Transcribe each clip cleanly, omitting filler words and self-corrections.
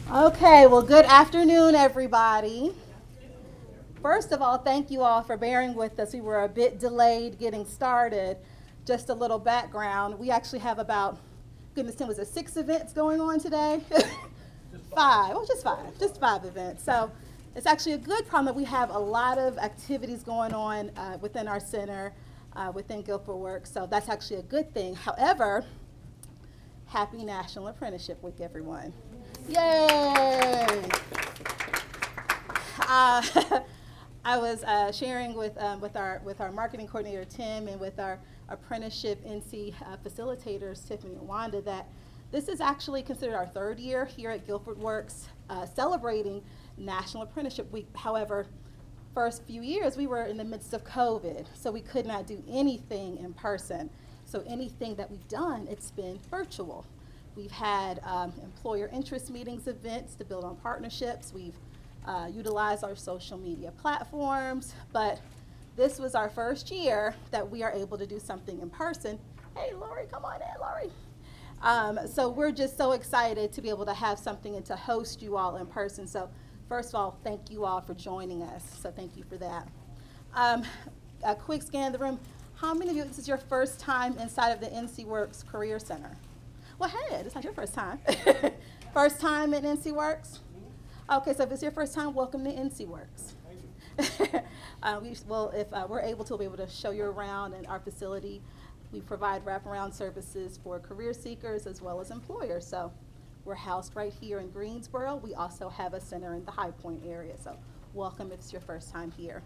Okay, well, good afternoon, everybody. First of all, thank you all for bearing with us. We were a bit delayed getting started. Just a little background. We actually have about, goodness, Tim, was it 6 events going on today? Five. Oh, just five events. So it's actually a good problem that we have a lot of activities going on within our center, within Guilford Works. So that's actually a good thing. However, happy National Apprenticeship Week, everyone. Yay! Uh, I was sharing with our marketing coordinator Tim and with our ApprenticeshipNC facilitators Tiffany and Wanda that this is actually considered our 3rd year here at Guilford Works celebrating National Apprenticeship Week. However, first few years we were in the midst of COVID, so we could not do anything in person. So anything that we've done, it's been virtual. We've had employer interest meetings, events to build on partnerships. We've utilized our social media platforms, but this was our first year that we are able to do something in person. Hey, Lori, come on in, Lori. So we're just so excited to be able to have something and to host you all in person. So first of all, thank you all for joining us. So thank you for that. A quick scan of the room. How many of you, this is your first time inside of the NC Works Career Center? Well, hey, this is not your first time. First time at NC Works? Okay, so if it's your first time, welcome to NC Works. Thank you. If we're able to, we'll be able to show you around in our facility. We provide wraparound services for career seekers as well as employers. So we're housed right here in Greensboro. We also have a center in the High Point area. So welcome if it's your first time here.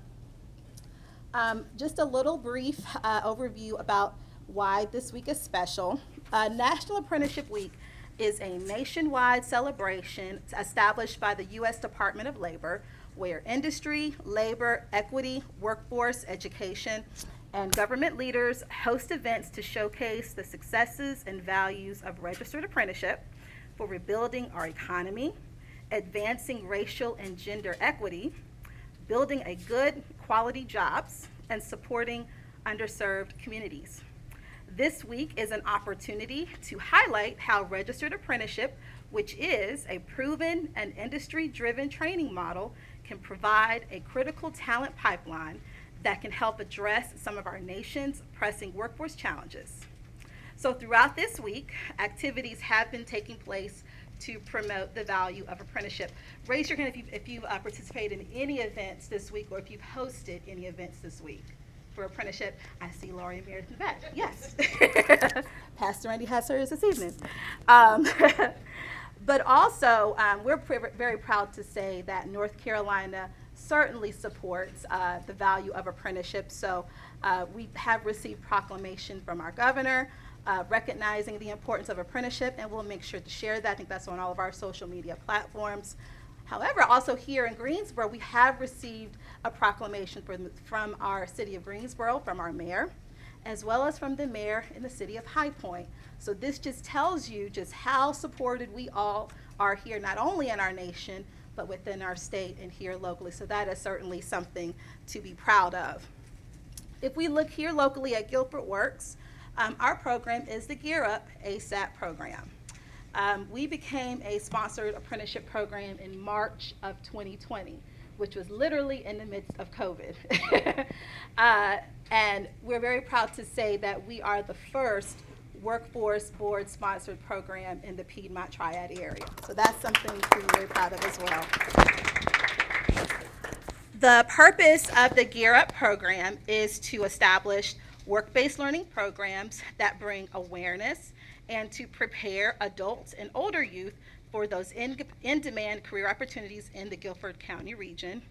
Just a little brief overview about why this week is special. National Apprenticeship Week is a nationwide celebration established by the U.S. Department of Labor, where industry, labor, equity, workforce, education, and government leaders host events to showcase the successes and values of registered apprenticeship for rebuilding our economy, advancing racial and gender equity, building a good quality jobs, and supporting underserved communities. This week is an opportunity to highlight how registered apprenticeship, which is a proven and industry-driven training model, can provide a critical talent pipeline that can help address some of our nation's pressing workforce challenges. So throughout this week, activities have been taking place to promote the value of apprenticeship. Raise your hand if you participated in any events this week or if you've hosted any events this week for apprenticeship. I see Laurie and Meredith in the back. Yes. Pastor Randy has hers this evening. But also, we're very proud to say that North Carolina certainly supports the value of apprenticeship. So we have received proclamation from our governor recognizing the importance of apprenticeship, and we'll make sure to share that. I think that's on all of our social media platforms. However, also here in Greensboro, we have received a proclamation from our city of Greensboro, from our mayor, as well as from the mayor in the city of High Point. So this just tells you just how supported we all are here, not only in our nation, but within our state and here locally. So that is certainly something to be proud of. If we look here locally at Guilford Works, our program is the Gear Up ASAP program. We became a sponsored apprenticeship program in March of 2020, which was literally in the midst of COVID. And we're very proud to say that we are the first workforce board sponsored program in the Piedmont Triad area. So that's something to be very proud of as well. The purpose of the Gear Up program is to establish work-based learning programs that bring awareness and to prepare adults and older youth for those in-demand career opportunities in the Guilford County region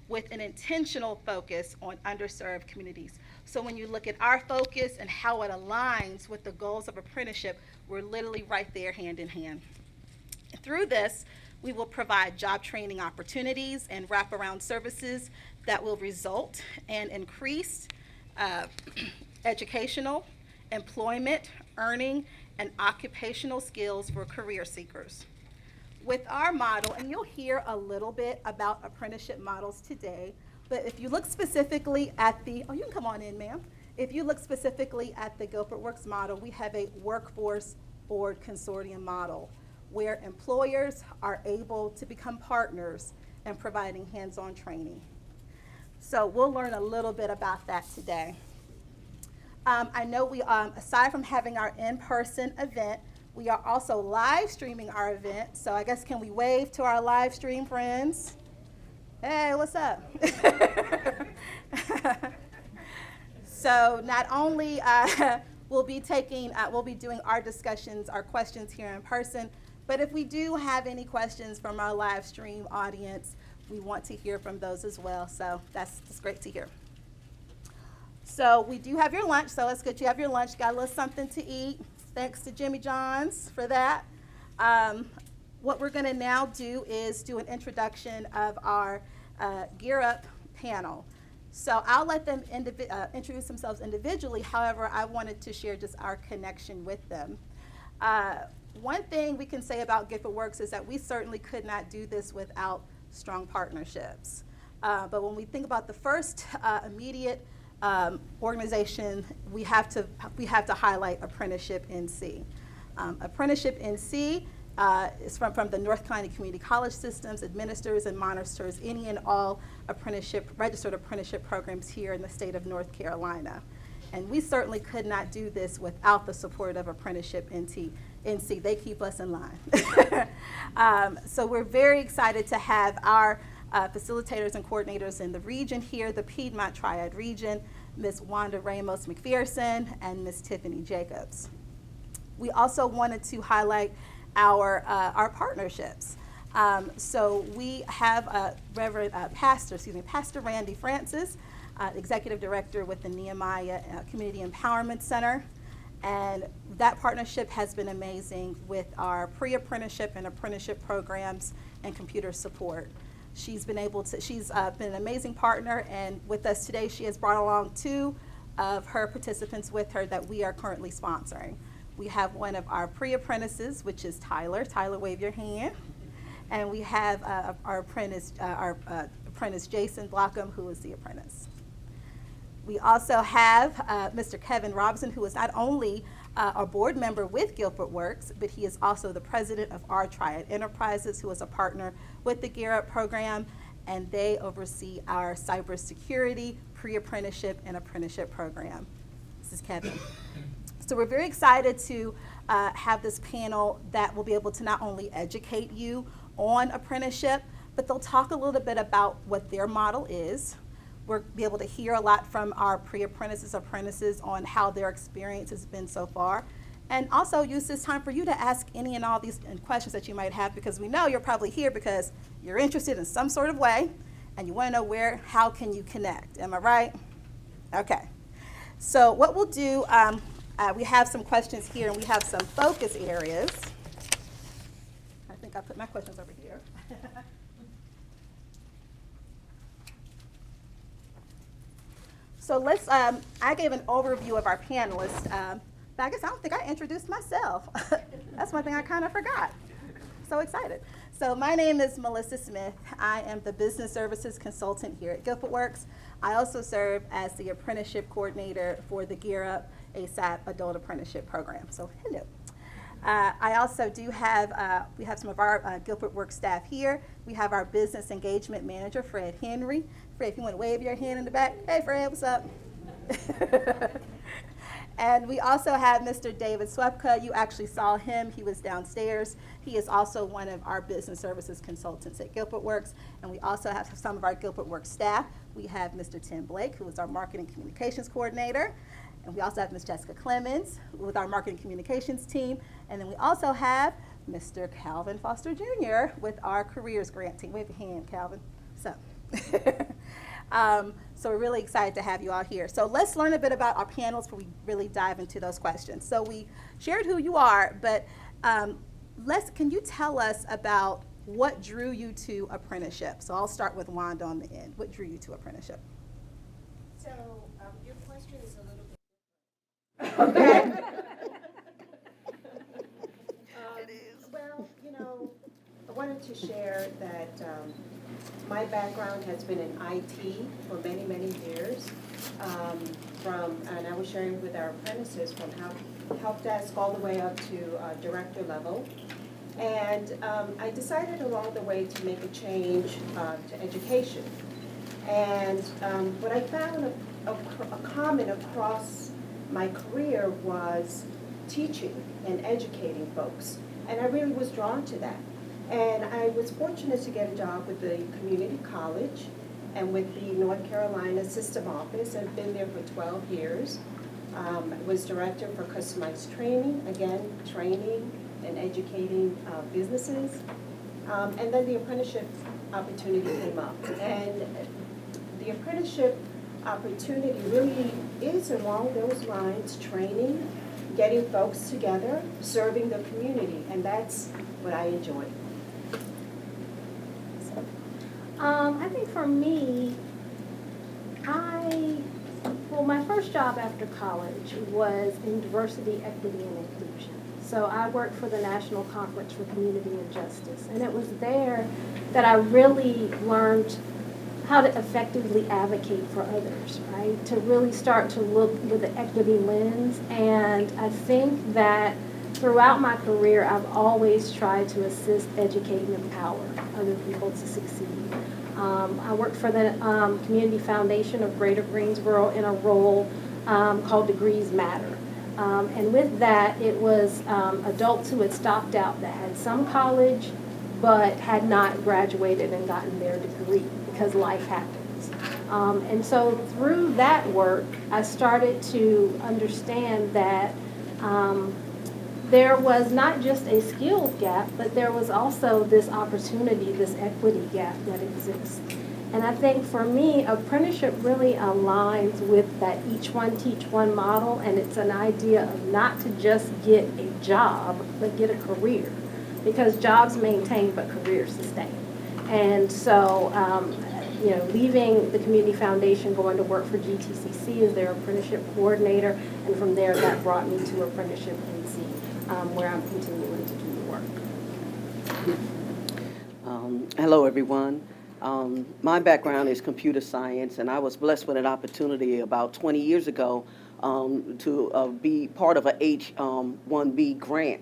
with an intentional focus on underserved communities. So when you look at our focus and how it aligns with the goals of apprenticeship, we're literally right there hand in hand. Through this, we will provide job training opportunities and wraparound services that will result in increased educational, employment, earning, and occupational skills for career seekers. With our model, and you'll hear a little bit about apprenticeship models today, but if you look specifically at the, oh, you can come on in, ma'am. If you look specifically at the Guilford Works model, we have a workforce board consortium model, where employers are able to become partners in providing hands-on training. So we'll learn a little bit about that today. I know we, aside from having our in-person event, we are also live streaming our event. So I guess, can we wave to our live stream friends? Hey, what's up? So not only we'll be doing our discussions, our questions here in person, but if we do have any questions from our live stream audience, we want to hear from those as well. So that's great to hear. So we do have your lunch, so it's good you have your lunch. Got a little something to eat. Thanks to Jimmy John's for that. What we're going to now do is do an introduction of our Gear Up panel. So I'll let them introduce themselves individually. However, I wanted to share just our connection with them. One thing we can say about GearUpWorks is that we certainly could not do this without strong partnerships. But when we think about the first immediate organization, we have to highlight ApprenticeshipNC. ApprenticeshipNC is from the North Carolina Community College Systems, administers and monitors any and all registered apprenticeship programs here in the state of North Carolina. And we certainly could not do this without the support of ApprenticeshipNC. They keep us in line. So we're very excited to have our facilitators and coordinators in the region here, the Piedmont Triad region, Ms. Wanda Ramos McPherson and Ms. Tiffany Jacobs. We also wanted to highlight our partnerships. So we have Pastor Randy Francis, Executive Director with the Nehemiah Community Empowerment Center. And that partnership has been amazing with our pre-apprenticeship and apprenticeship programs and computer support. She's been an amazing partner, and with us today, she has brought along 2 of her participants with her that we are currently sponsoring. We have one of our pre-apprentices, which is Tyler. Tyler, wave your hand. And we have our apprentice Jason Blockham, who is the apprentice. We also have Mr. Kevin Robinson, who is not only a board member with GearUpWorks, but he is also the president of our Triad Enterprises, who is a partner with the Gear Up program, and they oversee our cybersecurity, pre-apprenticeship, and apprenticeship program. This is Kevin. So we're very excited to have this panel that will be able to not only educate you on apprenticeship, but they'll talk a little bit about what their model is. We'll be able to hear a lot from our pre-apprentices, apprentices on how their experience has been so far. And also use this time for you to ask any and all these questions that you might have, because we know you're probably here because you're interested in some sort of way and you want to know how can you connect. Am I right? Okay. So what we'll do, we have some questions here and we have some focus areas. I think I put my questions over here. So let's, I gave an overview of our panelists, but I guess I don't think I introduced myself. That's one thing I kind of forgot. So excited. So my name is Melissa Smith. I am the business services consultant here at GearUpWorks. I also serve as the apprenticeship coordinator for the Gear Up ASAP Adult Apprenticeship Program. So hello. I also do have, we have some of our GearUpWorks staff here. We have our business engagement manager, Fred Henry. Fred, if you want to wave your hand in the back. Hey, Fred, what's up? And we also have Mr. David Swepka. You actually saw him. He was downstairs. He is also one of our business services consultants at GearUpWorks. And we also have some of our GearUpWorks staff. We have Mr. Tim Blake, who is our marketing communications coordinator. And we also have Ms. Jessica Clemens with our marketing communications team. And then we also have Mr. Calvin Foster Jr. with our careers grant team. Wave your hand, Calvin. So, so we're really excited to have you all here. So let's learn a bit about our panels before we really dive into those questions. So we shared who you are, but can you tell us about what drew you to apprenticeship? So I'll start with Wanda on the end. What drew you to apprenticeship? So your question is a little bit different. Okay. It is. Well, you know, I wanted to share that my background has been in IT for many, many years. And I was sharing with our apprentices from help desk all the way up to director level. And I decided along the way to make a change to education. And what I found a common across my career was teaching and educating folks. And I really was drawn to that. And I was fortunate to get a job with the community college and with the North Carolina System Office. I've been there for 12 years. I was director for customized training, again, training and educating businesses. And then the apprenticeship opportunity came up. And the apprenticeship opportunity really is along those lines, training, getting folks together, serving the community, and that's what I enjoy. I think for me, my first job after college was in diversity, equity, and inclusion. So I worked for the National Conference for Community and Justice, and it was there that I really learned how to effectively advocate for others, right? To really start to look with an equity lens. And I think that throughout my career, I've always tried to assist, educate, and empower other people to succeed. I worked for the Community Foundation of Greater Greensboro in a role called Degrees Matter. And with that, it was adults who had stopped out that had some college but had not graduated and gotten their degree because life happens. And so through that work, I started to understand that there was not just a skills gap, but there was also this opportunity, this equity gap that exists. And I think for me, apprenticeship really aligns with that each one teach one model, and it's an idea of not to just get a job, but get a career. Because jobs maintain, but careers sustain. And so, leaving the Community Foundation, going to work for GTCC as their apprenticeship coordinator, and from there that brought me to ApprenticeshipNC, where I'm continuing to do the work. Hello, everyone. My background is computer science, and I was blessed with an opportunity about 20 years ago to be part of a H-1B grant.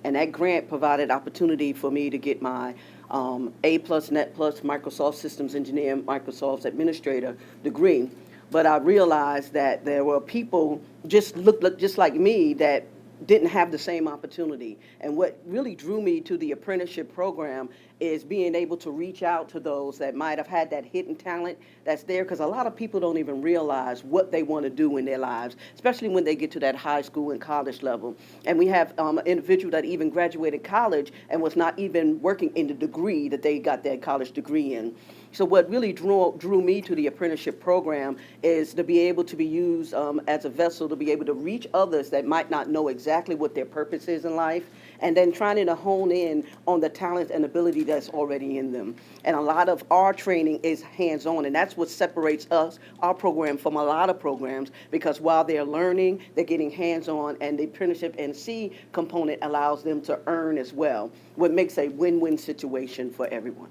And that grant provided opportunity for me to get my A+, Net+, Microsoft Systems Engineer, Microsoft's Administrator degree. But I realized that there were people just looked just like me that didn't have the same opportunity. And what really drew me to the apprenticeship program is being able to reach out to those that might have had that hidden talent that's there, because a lot of people don't even realize what they want to do in their lives, especially when they get to that high school and college level. And we have an individual that even graduated college and was not even working in the degree that they got their college degree in. So what really drew me to the apprenticeship program is to be able to be used as a vessel to be able to reach others that might not know exactly what their purpose is in life, and then trying to hone in on the talent and ability that's already in them. And a lot of our training is hands-on, and that's what separates our program, from a lot of programs, because while they're learning, they're getting hands-on, and the ApprenticeshipNC component allows them to earn as well, what makes a win-win situation for everyone.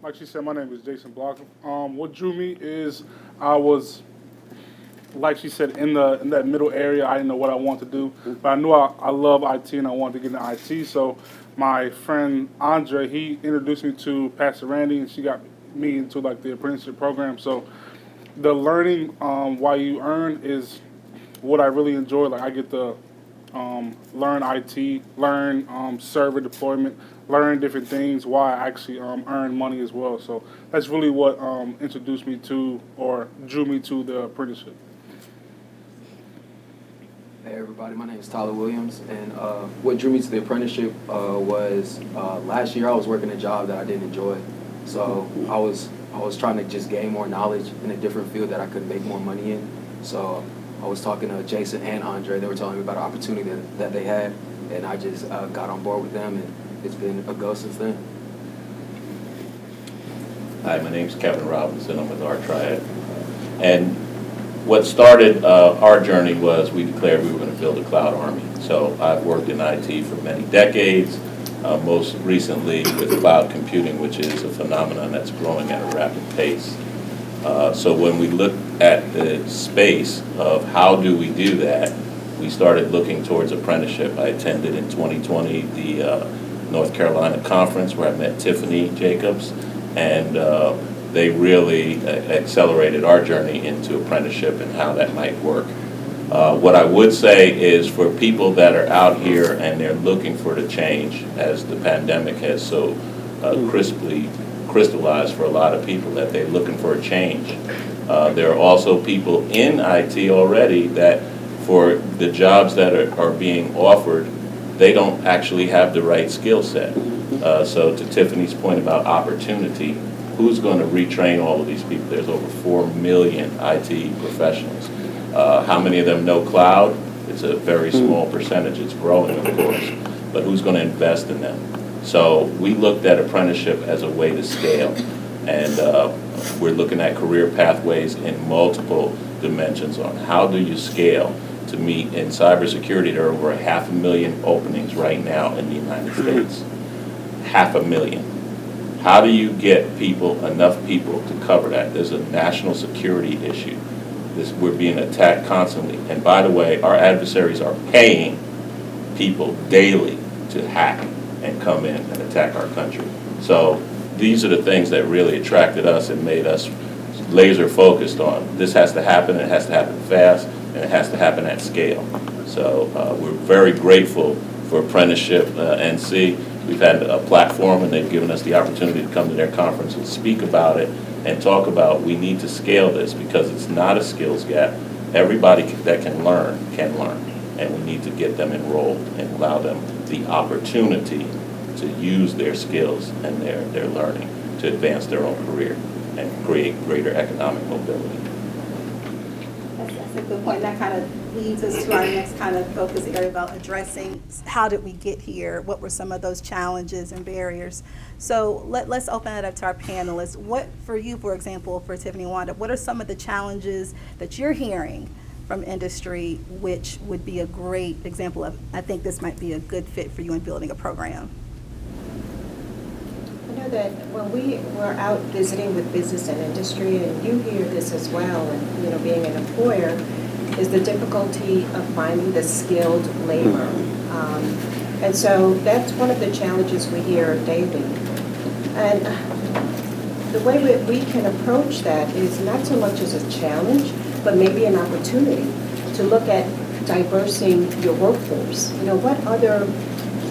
Like she said, my name is Jason Block. What drew me is I was, like she said, in that middle area. I didn't know what I wanted to do, but I knew I love IT and I wanted to get into IT. So my friend Andre, he introduced me to Pastor Randy, and she got me into like the apprenticeship program. So the learning while you earn is what I really enjoy. Like I get to learn IT, learn server deployment, learn different things while I actually earn money as well. So that's really what introduced me to, or drew me to, the apprenticeship. Hey everybody, my name is Tyler Williams, and what drew me to the apprenticeship was last year I was working a job that I didn't enjoy. So I was trying to just gain more knowledge in a different field that I could make more money in. So I was talking to Jason and Andre. They were telling me about an opportunity that they had, and I just got on board with them, and it's been a go since then. Hi, my name's Kevin Robinson. I'm with our triad. And what started our journey was we declared we were going to build a cloud army. So I've worked in IT for many decades, most recently with cloud computing, which is a phenomenon that's growing at a rapid pace. So when we looked at the space of how do we do that, we started looking towards apprenticeship. I attended in 2020 the North Carolina conference where I met Tiffany Jacobs, and they really accelerated our journey into apprenticeship and how that might work. What I would say is for people that are out here and they're looking for the change, as the pandemic has so crisply crystallized for a lot of people that they're looking for a change. There are also people in IT already that for the jobs that are being offered, they don't actually have the right skill set. So to Tiffany's point about opportunity, who's going to retrain all of these people? There's over 4 million IT professionals. How many of them know cloud? It's a very small percentage. It's growing, of course. But who's going to invest in them? So we looked at apprenticeship as a way to scale. And we're looking at career pathways in multiple dimensions on how do you scale to meet in cybersecurity. There are over 500,000 openings right now in the United States. 500,000. How do you get people, enough people to cover that? There's a national security issue. We're being attacked constantly. And by the way, our adversaries are paying people daily to hack and come in and attack our country. So these are the things that really attracted us and made us laser focused on this has to happen, it has to happen fast, and it has to happen at scale. So we're very grateful for ApprenticeshipNC. We've had a platform and they've given us the opportunity to come to their conference and speak about it and talk about we need to scale this because it's not a skills gap. Everybody that can learn, and we need to get them enrolled and allow them the opportunity to use their skills and their learning to advance their own career and create greater economic mobility. That's a good point. That kind of leads us to our next kind of focus area about addressing how did we get here? What were some of those challenges and barriers? So let's open it up to our panelists. What, for you, for example, for Tiffany and Wanda, what are some of the challenges that you're hearing from industry which would be a great example of, I think this might be a good fit for you in building a program? I know that when we were out visiting with business and industry, and you hear this as well, and you know, being an employer, is the difficulty of finding the skilled labor. And so that's one of the challenges we hear daily. And the way we can approach that is not so much as a challenge, but maybe an opportunity to look at diversing your workforce. You know, what other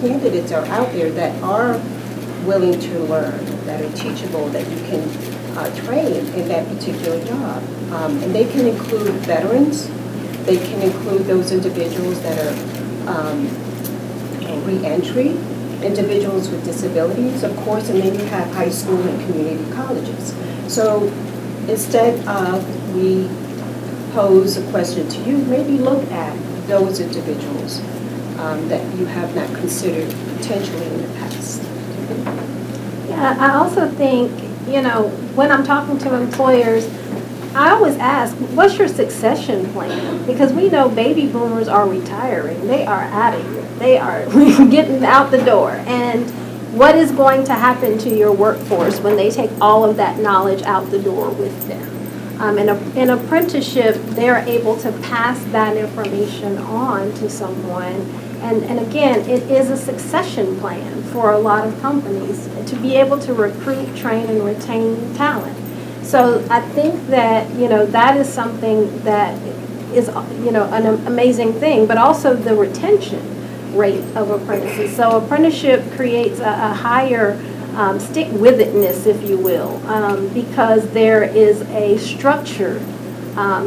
candidates are out there that are willing to learn, that are teachable, that you can train in that particular job. And they can include veterans. They can include those individuals that are re-entry, individuals with disabilities, of course, and then you have high school and community colleges. So instead of we pose a question to you, maybe look at those individuals that you have not considered potentially in the past. Yeah, I also think, you know, when I'm talking to employers, I always ask, what's your succession plan? Because we know baby boomers are retiring. They are out of here. They are getting out the door. And what is going to happen to your workforce when they take all of that knowledge out the door with them? In apprenticeship, they're able to pass that information on to someone. And again, it is a succession plan for a lot of companies to be able to recruit, train, and retain talent. So I think that, you know, that is something that is, you know, an amazing thing, but also the retention rate of apprentices. So apprenticeship creates a higher stick-with-itness, if you will, because there is a structured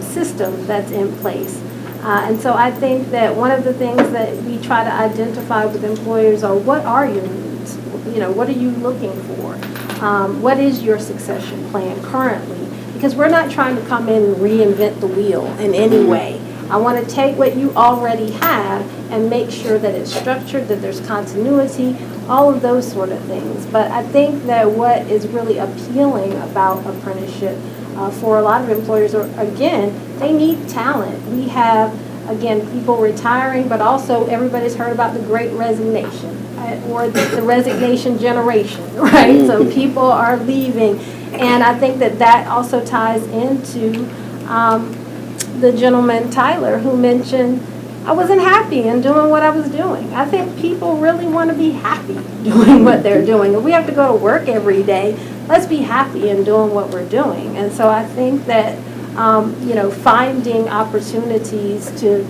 system that's in place. And so I think that one of the things that we try to identify with employers are what are your needs? You know, what are you looking for? What is your succession plan currently? Because we're not trying to come in and reinvent the wheel in any way. I want to take what you already have and make sure that it's structured, that there's continuity, all of those sort of things. But I think that what is really appealing about apprenticeship for a lot of employers are, again, they need talent. We have, again, people retiring, but also everybody's heard about the Great Resignation or the resignation generation, right? So people are leaving And I think that that also ties into the gentleman, Tyler, who mentioned I wasn't happy in doing what I was doing. I think people really want to be happy doing what they're doing. If we have to go to work every day, let's be happy in doing what we're doing. And so I think that, you know, finding opportunities to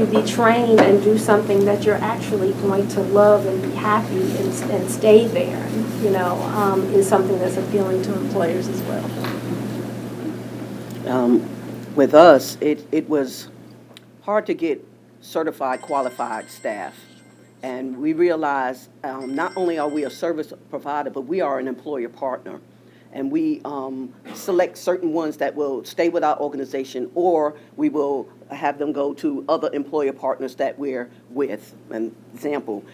be trained and do something that you're actually going to love and be happy and stay there, you know, is something that's appealing to employers as well. With us, it was hard to get certified, qualified staff. And we realized not only are we a service provider, but we are an employer partner. And we select certain ones that will stay with our organization, or we will have them go to other employer partners that we're with. An example,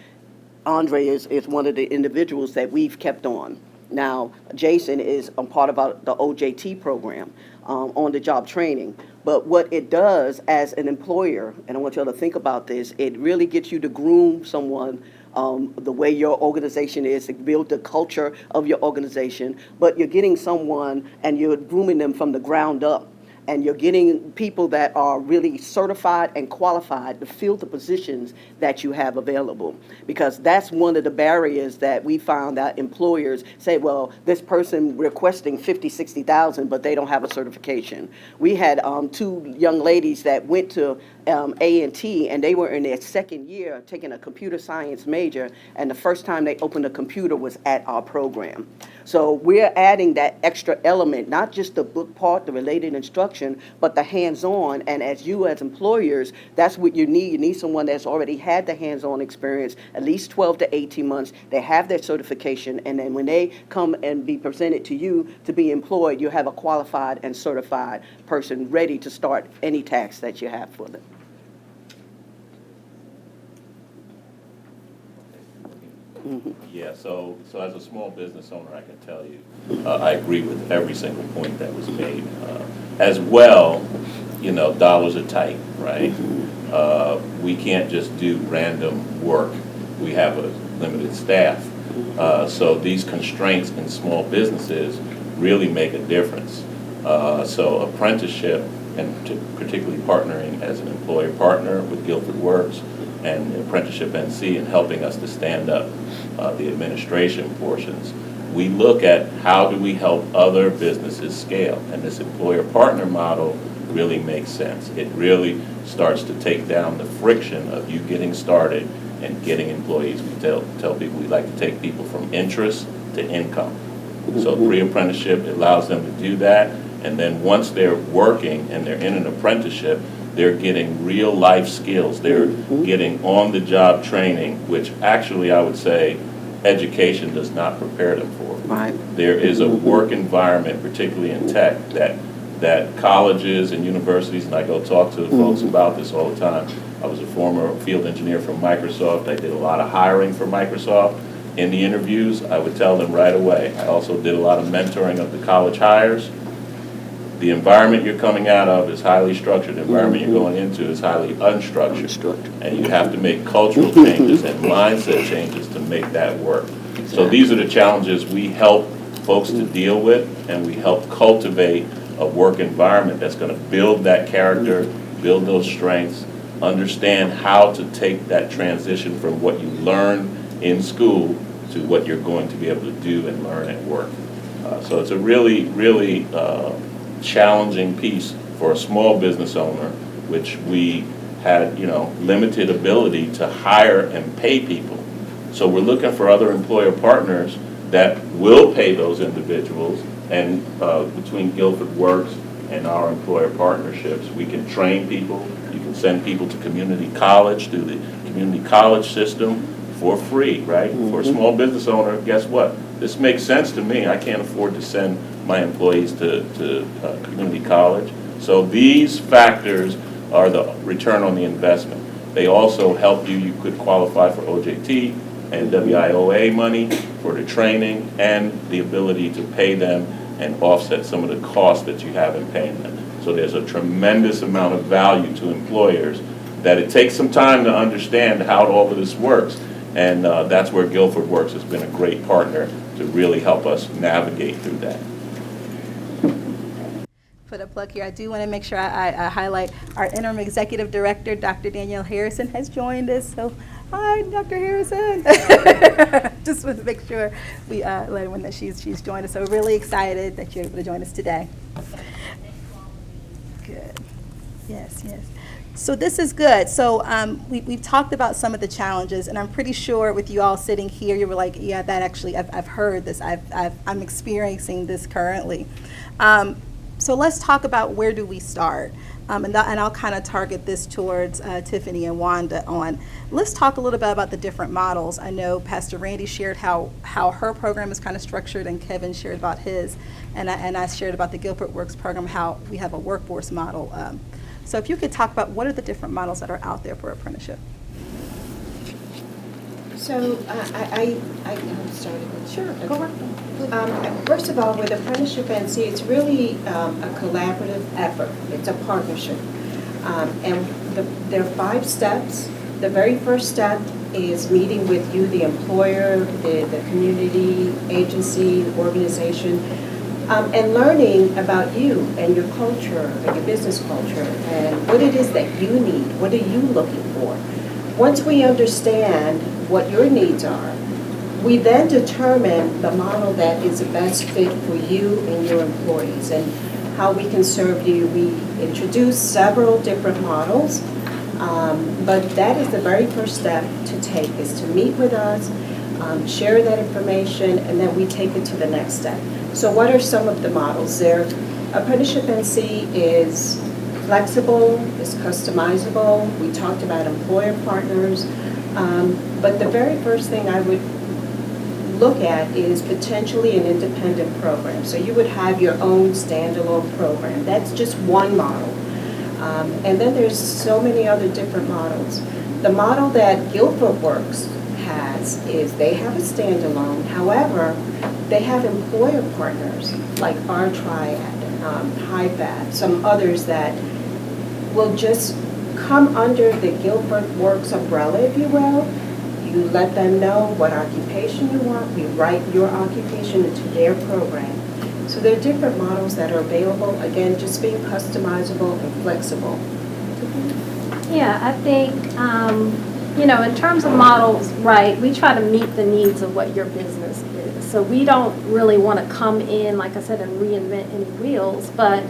Andre is one of the individuals that we've kept on. Now, Jason is a part of the OJT program, on the job training. But what it does as an employer, and I want y'all to think about this, it really gets you to groom someone the way your organization is, to build the culture of your organization. But you're getting someone and you're grooming them from the ground up. And you're getting people that are really certified and qualified to fill the positions that you have available. Because that's one of the barriers that we found that employers say, well, this person requesting 50, 60,000, but they don't have a certification. We had two young ladies that went to A&T, and they were in their second year taking a computer science major, and the first time they opened a computer was at our program. So we're adding that extra element, not just the book part, the related instruction, but the hands-on. And as employers, that's what you need. You need someone that's already had the hands-on experience, at least 12 to 18 months. They have their certification, and then when they come and be presented to you to be employed, you have a qualified and certified person ready to start any task that you have for them. Yeah, so as a small business owner, I can tell you, I agree with every single point that was made. As well, you know, dollars are tight, right? We can't just do random work. We have a limited staff. So these constraints in small businesses really make a difference. So apprenticeship, and particularly partnering as an employer partner with Guilford Works and ApprenticeshipNC in helping us to stand up the administration portions, we look at how do we help other businesses scale. And this employer partner model really makes sense. It really starts to take down the friction of you getting started and getting employees. We tell people we like to take people from interest to income. So pre-apprenticeship allows them to do that. And then once they're working and they're in an apprenticeship, they're getting real life skills. They're getting on-the-job training, which actually I would say education does not prepare them for. Right. There is a work environment, particularly in tech, that colleges and universities, and I go talk to folks about this all the time. I was a former field engineer from Microsoft. I did a lot of hiring for Microsoft. In the interviews, I would tell them right away. I also did a lot of mentoring of the college hires. The environment you're coming out of is highly structured. The environment you're going into is highly unstructured. And you have to make cultural changes and mindset changes to make that work. So these are the challenges we help folks to deal with, and we help cultivate a work environment that's going to build that character, build those strengths, understand how to take that transition from what you learn in school to what you're going to be able to do and learn at work. So it's a really, really challenging piece for a small business owner, which we had, you know, limited ability to hire and pay people. So we're looking for other employer partners that will pay those individuals, and between Guilford Works and our employer partnerships, we can train people. You can send people to community college through the community college system for free, right? For a small business owner, guess what? This makes sense to me. I can't afford to send my employees to community college. So these factors are the return on the investment. They also help you. You could qualify for OJT and WIOA money for the training and the ability to pay them and offset some of the costs that you have in paying them. So there's a tremendous amount of value to employers that it takes some time to understand how all of this works. And that's where Guilford Works has been a great partner to really help us navigate through that. put a plug here. I do want to make sure I highlight our interim executive director, Dr. Danielle Harrison, has joined us. So, hi, Dr. Harrison. Just want to make sure we let everyone that she's joined us. So, we're really excited that you're able to join us today. Good. Yes, yes. So this is good. So we've talked about some of the challenges, and I'm pretty sure with you all sitting here, you were like, yeah, that actually, I've heard this. I'm experiencing this currently. So let's talk about where do we start. And I'll kind of target this towards Tiffany and Wanda on. Let's talk a little bit about the different models. I know Pastor Randy shared how her program is kind of structured, and Kevin shared about his, and I shared about the Gilbert Works program, how we have a workforce model. So if you could talk about what are the different models that are out there for apprenticeship. So I started. Sure, go right. First of all, with ApprenticeshipNC, it's really a collaborative effort. It's a partnership. And there are 5 steps. The very first step is meeting with you, the employer, the community, agency, organization, and learning about you and your culture and your business culture and what it is that you need. What are you looking for? Once we understand what your needs are, we then determine the model that is the best fit for you and your employees and how we can serve you. We introduce several different models, but that is the very first step to take, is to meet with us, share that information, and then we take it to the next step. So what are some of the models there? ApprenticeshipNC is flexible, is customizable. We talked about employer partners. But the very first thing I would look at is potentially an independent program. So you would have your own standalone program. That's just one model. And then there's so many other different models. The model that Gilbert Works has is they have a standalone. However, they have employer partners like our Triad, HiFab, some others that will just come under the Gilbert Works umbrella, if you will. You let them know what occupation you want. We write your occupation into their program. So there are different models that are available. Again, just being customizable and flexible. Yeah, I think, in terms of models, right, we try to meet the needs of what your business is. So we don't really want to come in, like I said, and reinvent any wheels, but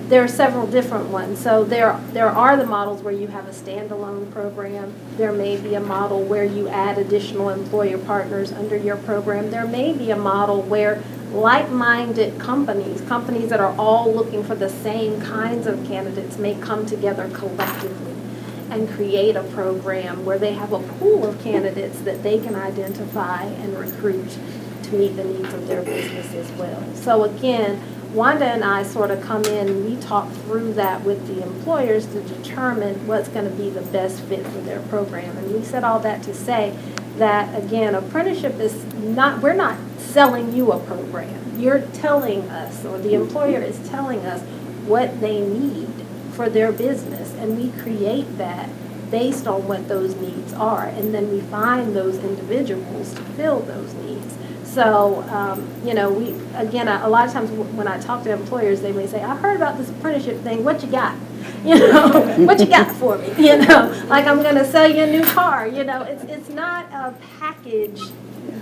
there are several different ones. So there are the models where you have a standalone program. There may be a model where you add additional employer partners under your program. There may be a model where like-minded companies that are all looking for the same kinds of candidates may come together collectively and create a program where they have a pool of candidates that they can identify and recruit to meet the needs of their business as well. So again, Wanda and I sort of come in and we talk through that with the employers to determine what's going to be the best fit for their program. And we said all that to say that, again, apprenticeship is not, we're not selling you a program. You're telling us, or the employer is telling us what they need for their business, and we create that based on what those needs are, and then we find those individuals to fill those needs. So, we, again, a lot of times when I talk to employers, they may say, I heard about this apprenticeship thing, what you got? What you got for me? Like I'm going to sell you a new car. It's not a package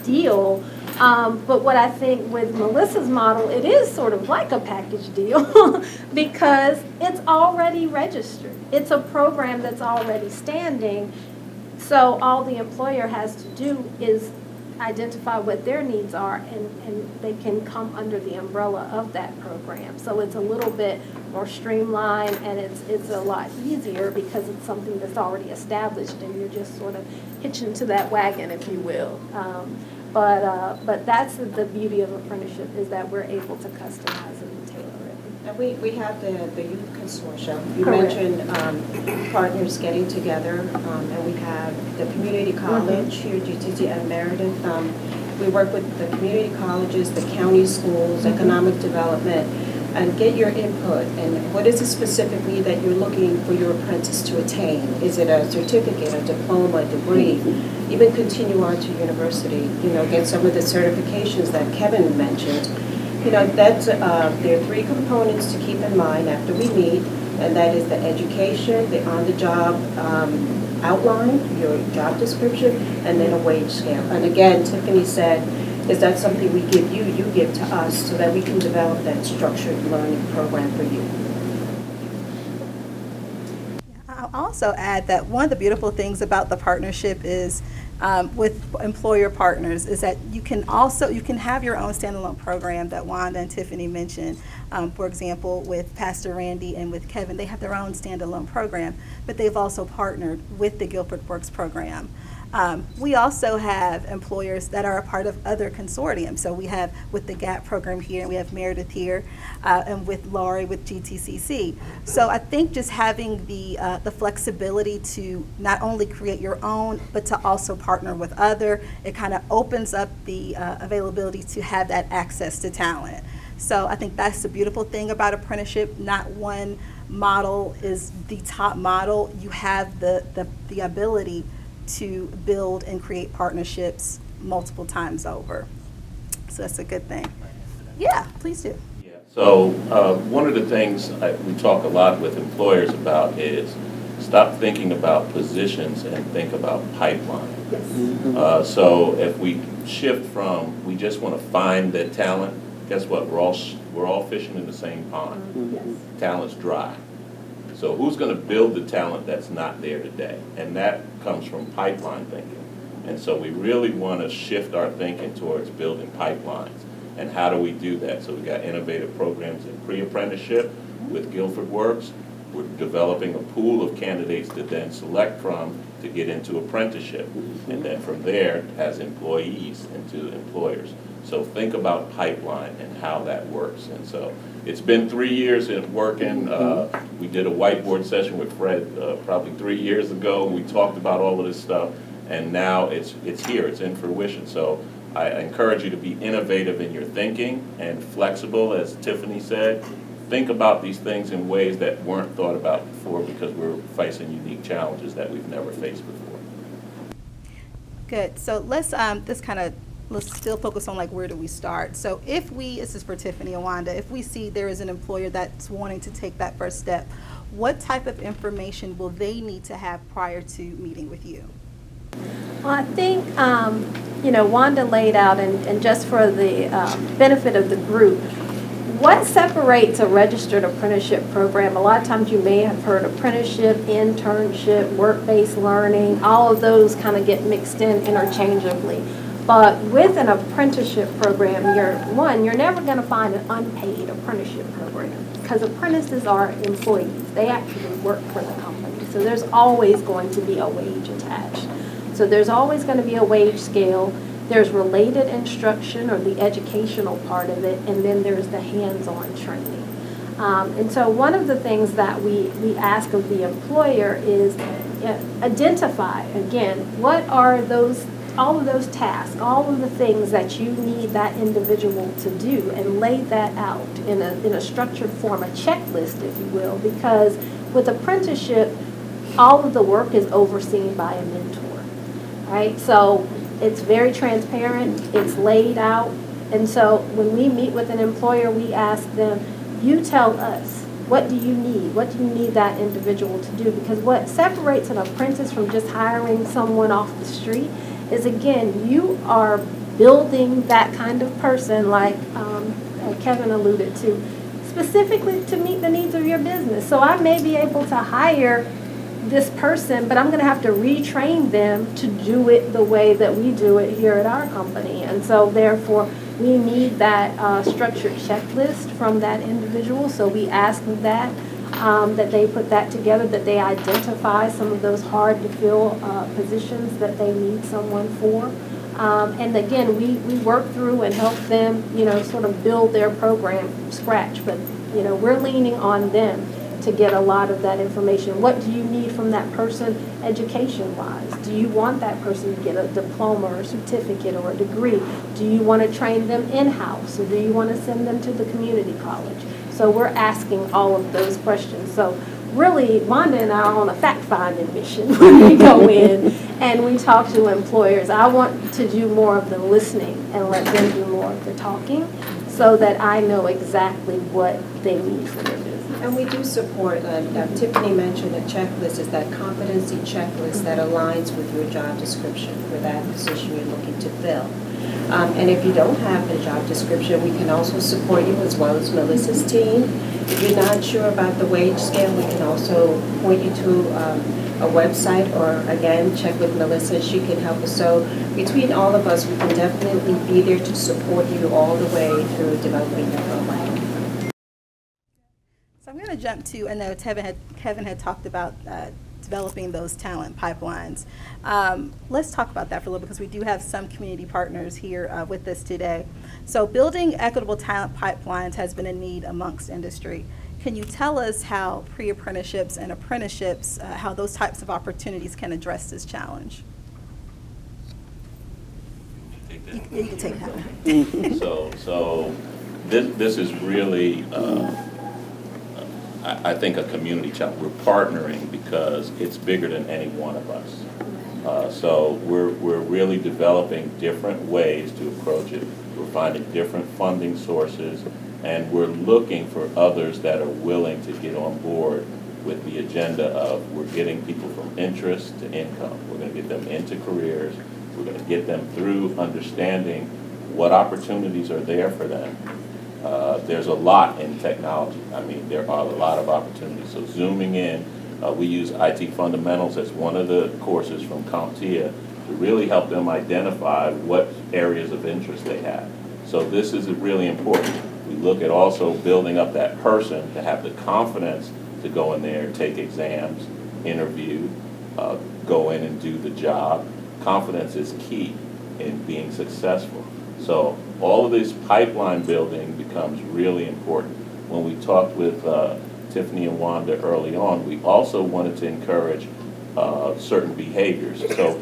deal. But what I think with Melissa's model, it is sort of like a package deal because it's already registered. It's a program that's already standing. So all the employer has to do is identify what their needs are, and they can come under the umbrella of that program. So it's a little bit more streamlined, and it's a lot easier because it's something that's already established, and you're just sort of hitching to that wagon, if you will. But that's the beauty of apprenticeship, is that we're able to customize and tailor it. And we have the youth consortium. You Correct. mentioned partners getting together, and we have the community college here at UTC at Meredith. We work with the community colleges, the county schools, economic development, and get your input. And what is it specifically that you're looking for your apprentice to attain? Is it a certificate, a diploma, a degree? Even continue on to university, get some of the certifications that Kevin mentioned. you know, that's, there are 3 components to keep in mind after we meet, and that is the education, the on-the-job outline, your job description, and then a wage scale. And again, Tiffany said, is that something we give you, you give to us, so that we can develop that structured learning program for you. I'll also add that one of the beautiful things about the partnership is with employer partners is that you can have your own standalone program that Wanda and Tiffany mentioned. For example, with Pastor Randy and with Kevin, they have their own standalone program, but they've also partnered with the Guilford Works program. We also have employers that are a part of other consortiums. So we have with the GAP program here, and we have Meredith here, and with Laurie with GTCC. So I think just having the flexibility to not only create your own, but to also partner with other, it kind of opens up the availability to have that access to talent. So I think that's the beautiful thing about apprenticeship. Not one model is the top model. You have the ability to build and create partnerships multiple times over. So that's a good thing. Yeah, please do. Yeah. So one of the things we talk a lot with employers about is stop thinking about positions and think about pipeline. Yes. So if we shift from we just want to find the talent, guess what? We're all fishing in the same pond. Yes. Talent's dry. So who's going to build the talent that's not there today? And that comes from pipeline thinking. And so we really want to shift our thinking towards building pipelines. And how do we do that? So we've got innovative programs in pre-apprenticeship with Guilford Works. We're developing a pool of candidates to then select from to get into apprenticeship. And then from there, as employees, into employers. So think about pipeline and how that works. And so it's been 3 years in working. We did a whiteboard session with Fred probably 3 years ago. We talked about all of this stuff, and now it's here. It's in fruition. So I encourage you to be innovative in your thinking and flexible, as Tiffany said. Think about these things in ways that weren't thought about before because we're facing unique challenges that we've never faced before. Good. So let's still focus on like where do we start. So if this is for Tiffany and Wanda, if we see there is an employer that's wanting to take that first step, what type of information will they need to have prior to meeting with you? Well, I think, Wanda laid out, and just for the benefit of the group, what separates a registered apprenticeship program? A lot of times you may have heard apprenticeship, internship, work-based learning, all of those kind of get mixed in interchangeably. But with an apprenticeship program, you're never going to find an unpaid apprenticeship program because apprentices are employees. They actually work for the company. So there's always going to be a wage attached. So there's always going to be a wage scale. There's related instruction or the educational part of it, and then there's the hands-on training. And so one of the things that we ask of the employer is identify, again, what are all of those tasks, all of the things that you need that individual to do, and lay that out in a structured form, a checklist, if you will, because with apprenticeship, all of the work is overseen by a mentor, right? So it's very transparent, it's laid out, and so when we meet with an employer, we ask them, you tell us, what do you need? What do you need that individual to do? Because what separates an apprentice from just hiring someone off the street is, again, you are building that kind of person like Kevin alluded to, specifically to meet the needs of your business. So I may be able to hire this person, but I'm going to have to retrain them to do it the way that we do it here at our company. And so therefore, we need that structured checklist from that individual. So we ask them that they put that together, that they identify some of those hard to fill positions that they need someone for. And again, we work through and help them, sort of build their program from scratch. But, we're leaning on them to get a lot of that information. What do you need from that person education-wise? Do you want that person to get a diploma or a certificate or a degree? Do you want to train them in-house, or do you want to send them to the community college? So we're asking all of those questions. So really, Wanda and I are on a fact-finding mission when we go in and we talk to employers. I want to do more of the listening and let them do more of the talking, so that I know exactly what they need for their business. And we do support, Tiffany mentioned a checklist, is that competency checklist that aligns with your job description for that position you're looking to fill. And if you don't have the job description, we can also support you as well as Melissa's team. If you're not sure about the wage scale, we can also point you to a website, or again, check with Melissa, she can help us. So between all of us, we can definitely be there to support you all the way through developing your program. So I'm going to jump to, I know Kevin had talked about developing those talent pipelines. Let's talk about that for a little, because we do have some community partners here with us today. So building equitable talent pipelines has been a need amongst industry. Can you tell us how pre-apprenticeships and apprenticeships, how those types of opportunities can address this challenge? You can take that. So this is really, I think, a community challenge. We're partnering because it's bigger than any one of us. So we're really developing different ways to approach it. We're finding different funding sources, and we're looking for others that are willing to get on board with the agenda of we're getting people from interest to income. We're going to get them into careers. We're going to get them through understanding what opportunities are there for them. There's a lot in technology. I mean, there are a lot of opportunities. So zooming in, we use IT fundamentals as one of the courses from CompTIA to really help them identify what areas of interest they have. So this is really important. We look at also building up that person to have the confidence to go in there, take exams, interview, go in and do the job. Confidence is key in being successful. So all of this pipeline building becomes really important. When we talked with Tiffany and Wanda early on, we also wanted to encourage certain behaviors. So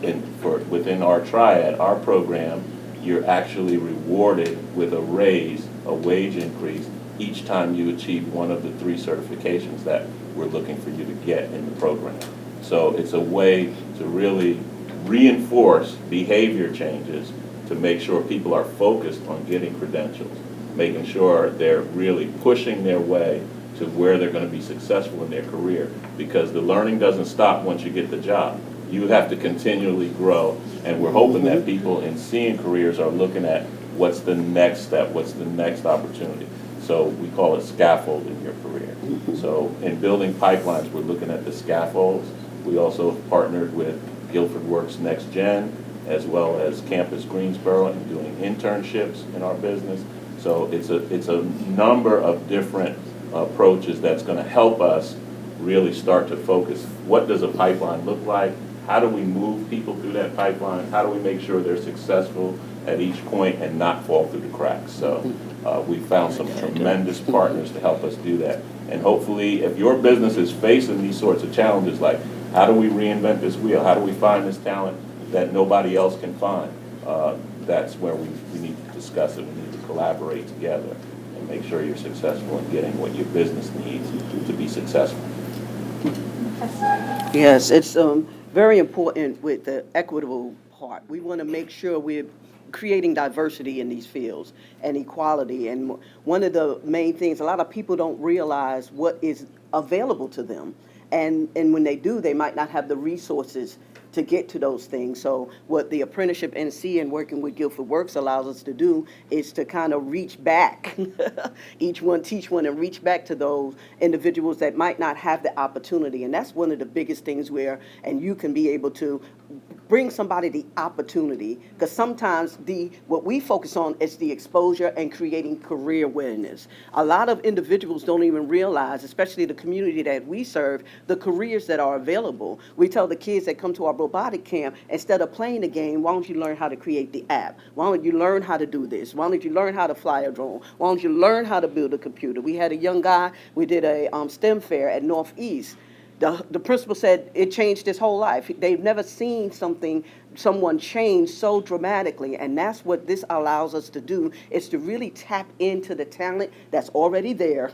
within our triad, our program, you're actually rewarded with a raise, a wage increase, each time you achieve one of the 3 certifications that we're looking for you to get in the program. So it's a way to really reinforce behavior changes to make sure people are focused on getting credentials, making sure they're really pushing their way to where they're going to be successful in their career, because the learning doesn't stop once you get the job. You have to continually grow, and we're hoping that people in seeing careers are looking at what's the next step, what's the next opportunity. So we call it scaffolding your career. So in building pipelines, we're looking at the scaffolds. We also partnered with Guilford Works Next Gen, as well as Campus Greensboro, and doing internships in our business. So it's a number of different approaches that's going to help us really start to focus. What does a pipeline look like? How do we move people through that pipeline? How do we make sure they're successful at each point and not fall through the cracks? So we found some tremendous partners to help us do that. And hopefully, if your business is facing these sorts of challenges, like how do we reinvent this wheel? How do we find this talent that nobody else can find? That's where we need to discuss it. We need to collaborate together and make sure you're successful in getting what your business needs to be successful. Yes, it's very important with the equitable part. We want to make sure we're creating diversity in these fields and equality. And one of the main things, a lot of people don't realize what is available to them. And when they do, they might not have the resources to get to those things. So what the ApprenticeshipNC and working with Guilford Works allows us to do is to kind of reach back, each one teach one, and reach back to those individuals that might not have the opportunity. And that's one of the biggest things where, and you can be able to bring somebody the opportunity, because sometimes what we focus on is the exposure and creating career awareness. A lot of individuals don't even realize, especially the community that we serve, the careers that are available. We tell the kids that come to our robotic camp, instead of playing the game, why don't you learn how to create the app? Why don't you learn how to do this? Why don't you learn how to fly a drone? Why don't you learn how to build a computer? We had a young guy, we did a STEM fair at Northeast. The principal said it changed his whole life. They've never seen something someone change so dramatically, and that's what this allows us to do, is to really tap into the talent that's already there,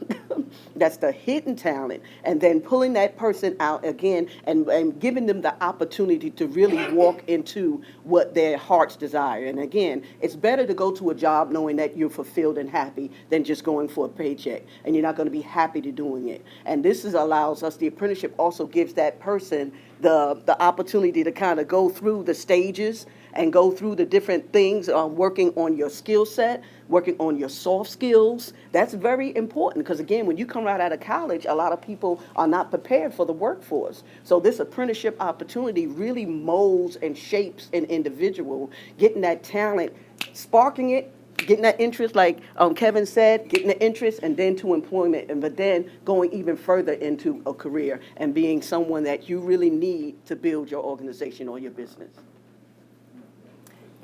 that's the hidden talent, and then pulling that person out again and giving them the opportunity to really walk into what their hearts desire. And again, it's better to go to a job knowing that you're fulfilled and happy than just going for a paycheck, and you're not going to be happy to doing it. And this allows us, the apprenticeship also gives that person the opportunity to kind of go through the stages and go through the different things, working on your skill set, working on your soft skills. That's very important, because again, when you come right out of college, a lot of people are not prepared for the workforce. So this apprenticeship opportunity really molds and shapes an individual, getting that talent, sparking it, getting that interest, like Kevin said, getting the interest, and then to employment, but then going even further into a career and being someone that you really need to build your organization or your business.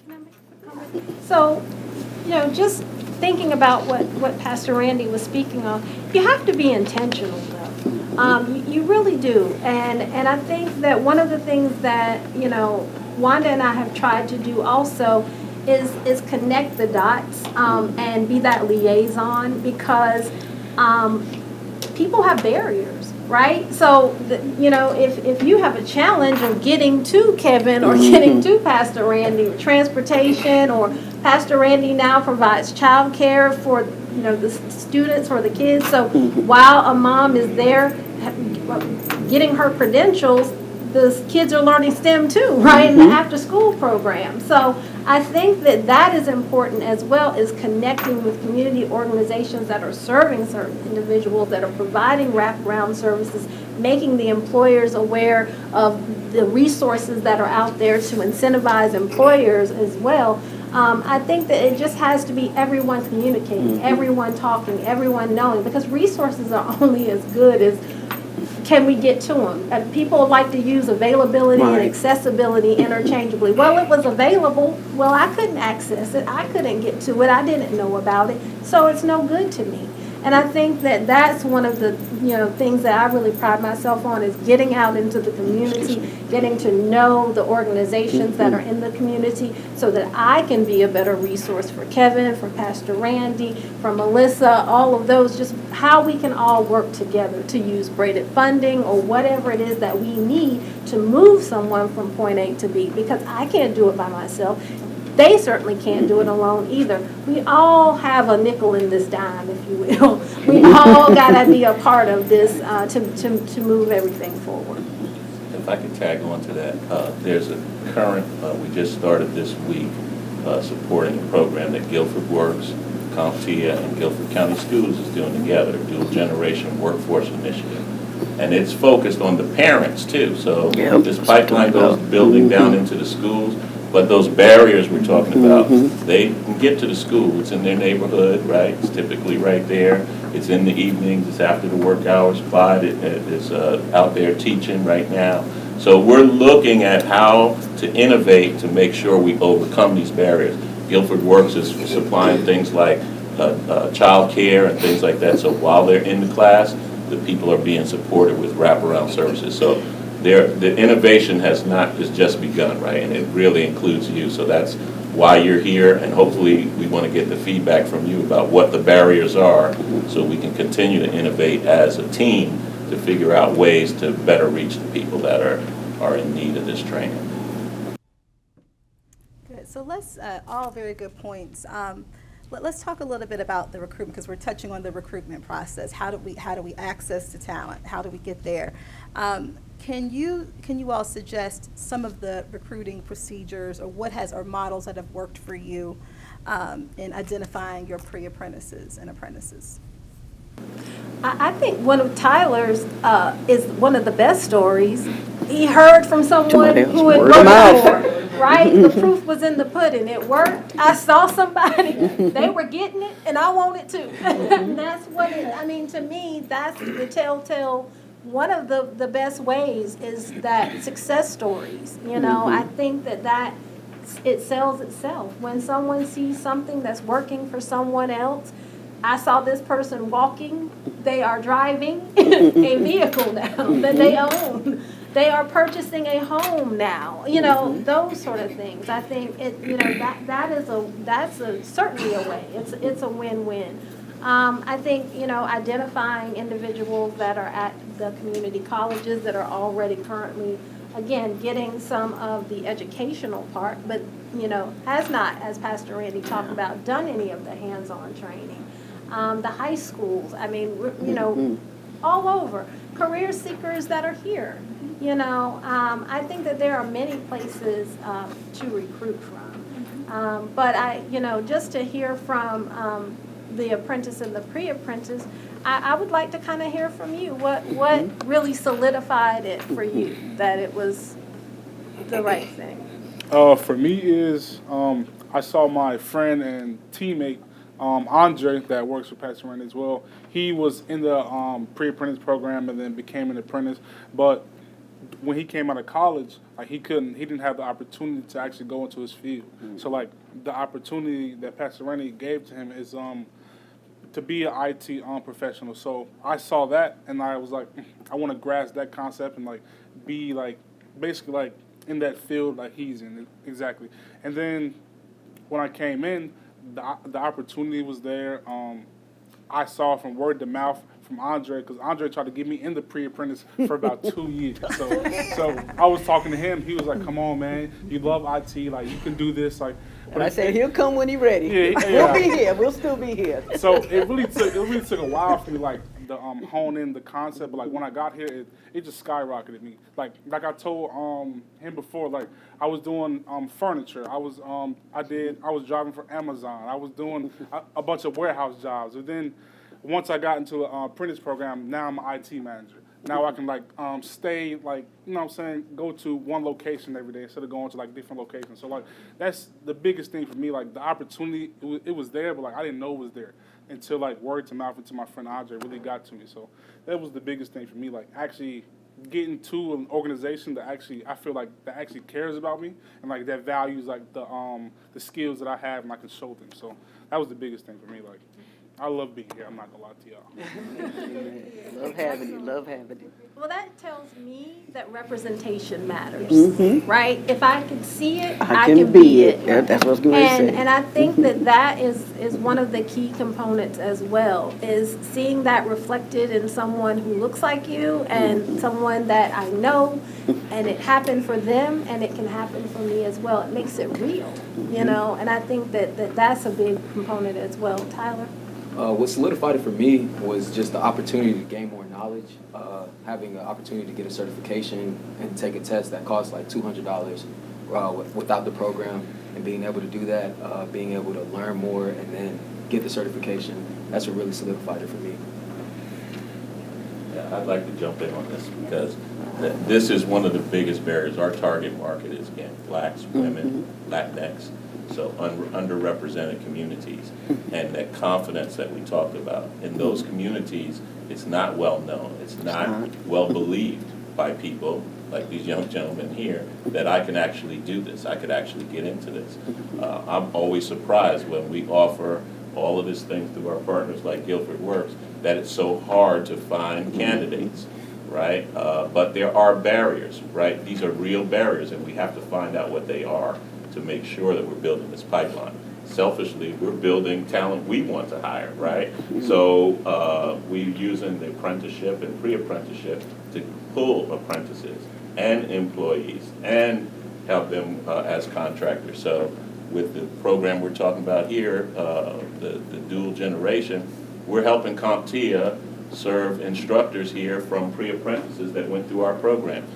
Can I make a comment? So, just thinking about what Pastor Randy was speaking on, you have to be intentional, though. You really do. And I think that one of the things that, Wanda and I have tried to do also is connect the dots and be that liaison, because people have barriers, right? So, if you have a challenge of getting to Kevin or getting to Pastor Randy, or transportation, or Pastor Randy now provides childcare for the students or the kids. So while a mom is there getting her credentials, the kids are learning STEM too, right, in the after-school program. So I think that is important, as well as connecting with community organizations that are serving certain individuals, that are providing wraparound services, making the employers aware of the resources that are out there to incentivize employers as well. I think that it just has to be everyone communicating, everyone talking, everyone knowing, because resources are only as good as can we get to them. And people like to use availability and accessibility interchangeably. Well, it was available. Well, I couldn't access it. I couldn't get to it. I didn't know about it. So it's no good to me. And I think that that's one of the things that I really pride myself on, is getting out into the community, getting to know the organizations that are in the community, so that I can be a better resource for Kevin, for Pastor Randy, for Melissa, all of those, just how we can all work together to use braided funding or whatever it is that we need to move someone from point A to B, because I can't do it by myself. They certainly can't do it alone either. We all have a nickel in this dime, if you will. We all got to be a part of this to move everything forward. If I could tag on to that, there's a current, we just started this week, supporting a program that Guilford Works, CompTIA, and Guilford County Schools is doing together, Dual Generation Workforce Initiative. And it's focused on the parents too. So this pipeline goes building down into the schools. But those barriers we're talking about, they can get to the school. It's in their neighborhood, right? It's typically right there. It's in the evenings. It's after the work hours. Clyde is out there teaching right now. So we're looking at how to innovate to make sure we overcome these barriers. Guilford Works is supplying things like child care and things like that. So while they're in the class, the people are being supported with wraparound services. So the innovation has just begun, right? And it really includes you. So that's why you're here. And hopefully we want to get the feedback from you about what the barriers are, so we can continue to innovate as a team to figure out ways to better reach the people that are in need of this training. Good. So let's, all very good points. Let's talk a little bit about the recruitment, because we're touching on the recruitment process. How do we access the talent? How do we get there? Can you all suggest some of the recruiting procedures, or models that have worked for you in identifying your pre-apprentices and apprentices? I think one of Tyler's is one of the best stories. He heard from someone who had worked for, right? The proof was in the pudding. It worked. I saw somebody, they were getting it, and I want it too. And that's what to me, that's the telltale. One of the best ways is that success stories. I think that it sells itself. When someone sees something that's working for someone else, I saw this person walking, they are driving a vehicle now that they own. they are purchasing a home now, those sort of things. I think that's certainly a way. It's a win-win. I think, identifying individuals that are at the community colleges that are already currently, again, getting some of the educational part, but, has not, as Pastor Randy talked about, done any of the hands-on training. The high schools, all over. Career seekers that are here, I think that there are many places to recruit from. But just to hear from the apprentice and the pre-apprentice, I would like to kind of hear from you. What really solidified it for you that it was the right thing? For me is I saw my friend and teammate Andre that works for Pastor Randy as well. He was in the pre-apprentice program and then became an apprentice. But when he came out of college, like he didn't have the opportunity to actually go into his field. So like the opportunity that Pastor Randy gave to him is to be an IT professional. So I saw that and I was like, I want to grasp that concept and like be like basically like in that field like he's in exactly. And then when I came in, the opportunity was there. I saw from word to mouth from Andre, because Andre tried to get me in the pre-apprentice for about 2 years. So I was talking to him. He was like, "Come on, man, you love IT, like you can do this." Like, And I said, he'll come when he's ready. Yeah. We'll be here. We'll still be here. So it really took a while for me, like, to hone in the concept. But like when I got here, it just skyrocketed me. Like I told him before, like I was doing furniture. I was driving for Amazon. I was doing a bunch of warehouse jobs. And then once I got into the apprentice program, now I'm an IT manager. Now I can like stay like, go to one location every day instead of going to like different locations. So like that's the biggest thing for me. Like the opportunity, it was there, but like I didn't know it was there until like word to mouth until my friend Andre really got to me. So that was the biggest thing for me. Like actually getting to an organization that actually I feel like that actually cares about me and like that values like the skills that I have and I can show them. So that was the biggest thing for me. Like I love being here. I'm not gonna lie to y'all. Love having you. Love having you. Well, that tells me that representation matters, Mm-hmm. right? If I can see it, I can be it. Yeah, that's what I was going to say. And I think that is one of the key components as well, is seeing that reflected in someone who looks like you and someone that I know, and it happened for them and it can happen for me as well. It makes it real, and I think that's a big component as well. Tyler? What solidified it for me was just the opportunity to gain more knowledge, having the opportunity to get a certification and take a test that costs like $200 without the program, and being able to do that, being able to learn more and then get the certification, that's what really solidified it for me. Yeah, I'd like to jump in on this because this is one of the biggest barriers. Our target market is, again, blacks, women, Latinx, so underrepresented communities. And that confidence that we talked about in those communities, it's not well known. It's not well believed by people like these young gentlemen here that I can actually do this. I could actually get into this. I'm always surprised when we offer all of these things through our partners like Guilford Works that it's so hard to find candidates, right? But there are barriers, right? These are real barriers, and we have to find out what they are to make sure that we're building this pipeline. Selfishly, we're building talent we want to hire, right? So we're using the apprenticeship and pre-apprenticeship to pull apprentices and employees and help them as contractors. So with the program we're talking about here, the dual generation, we're helping CompTIA serve instructors here from pre-apprentices that went through our program.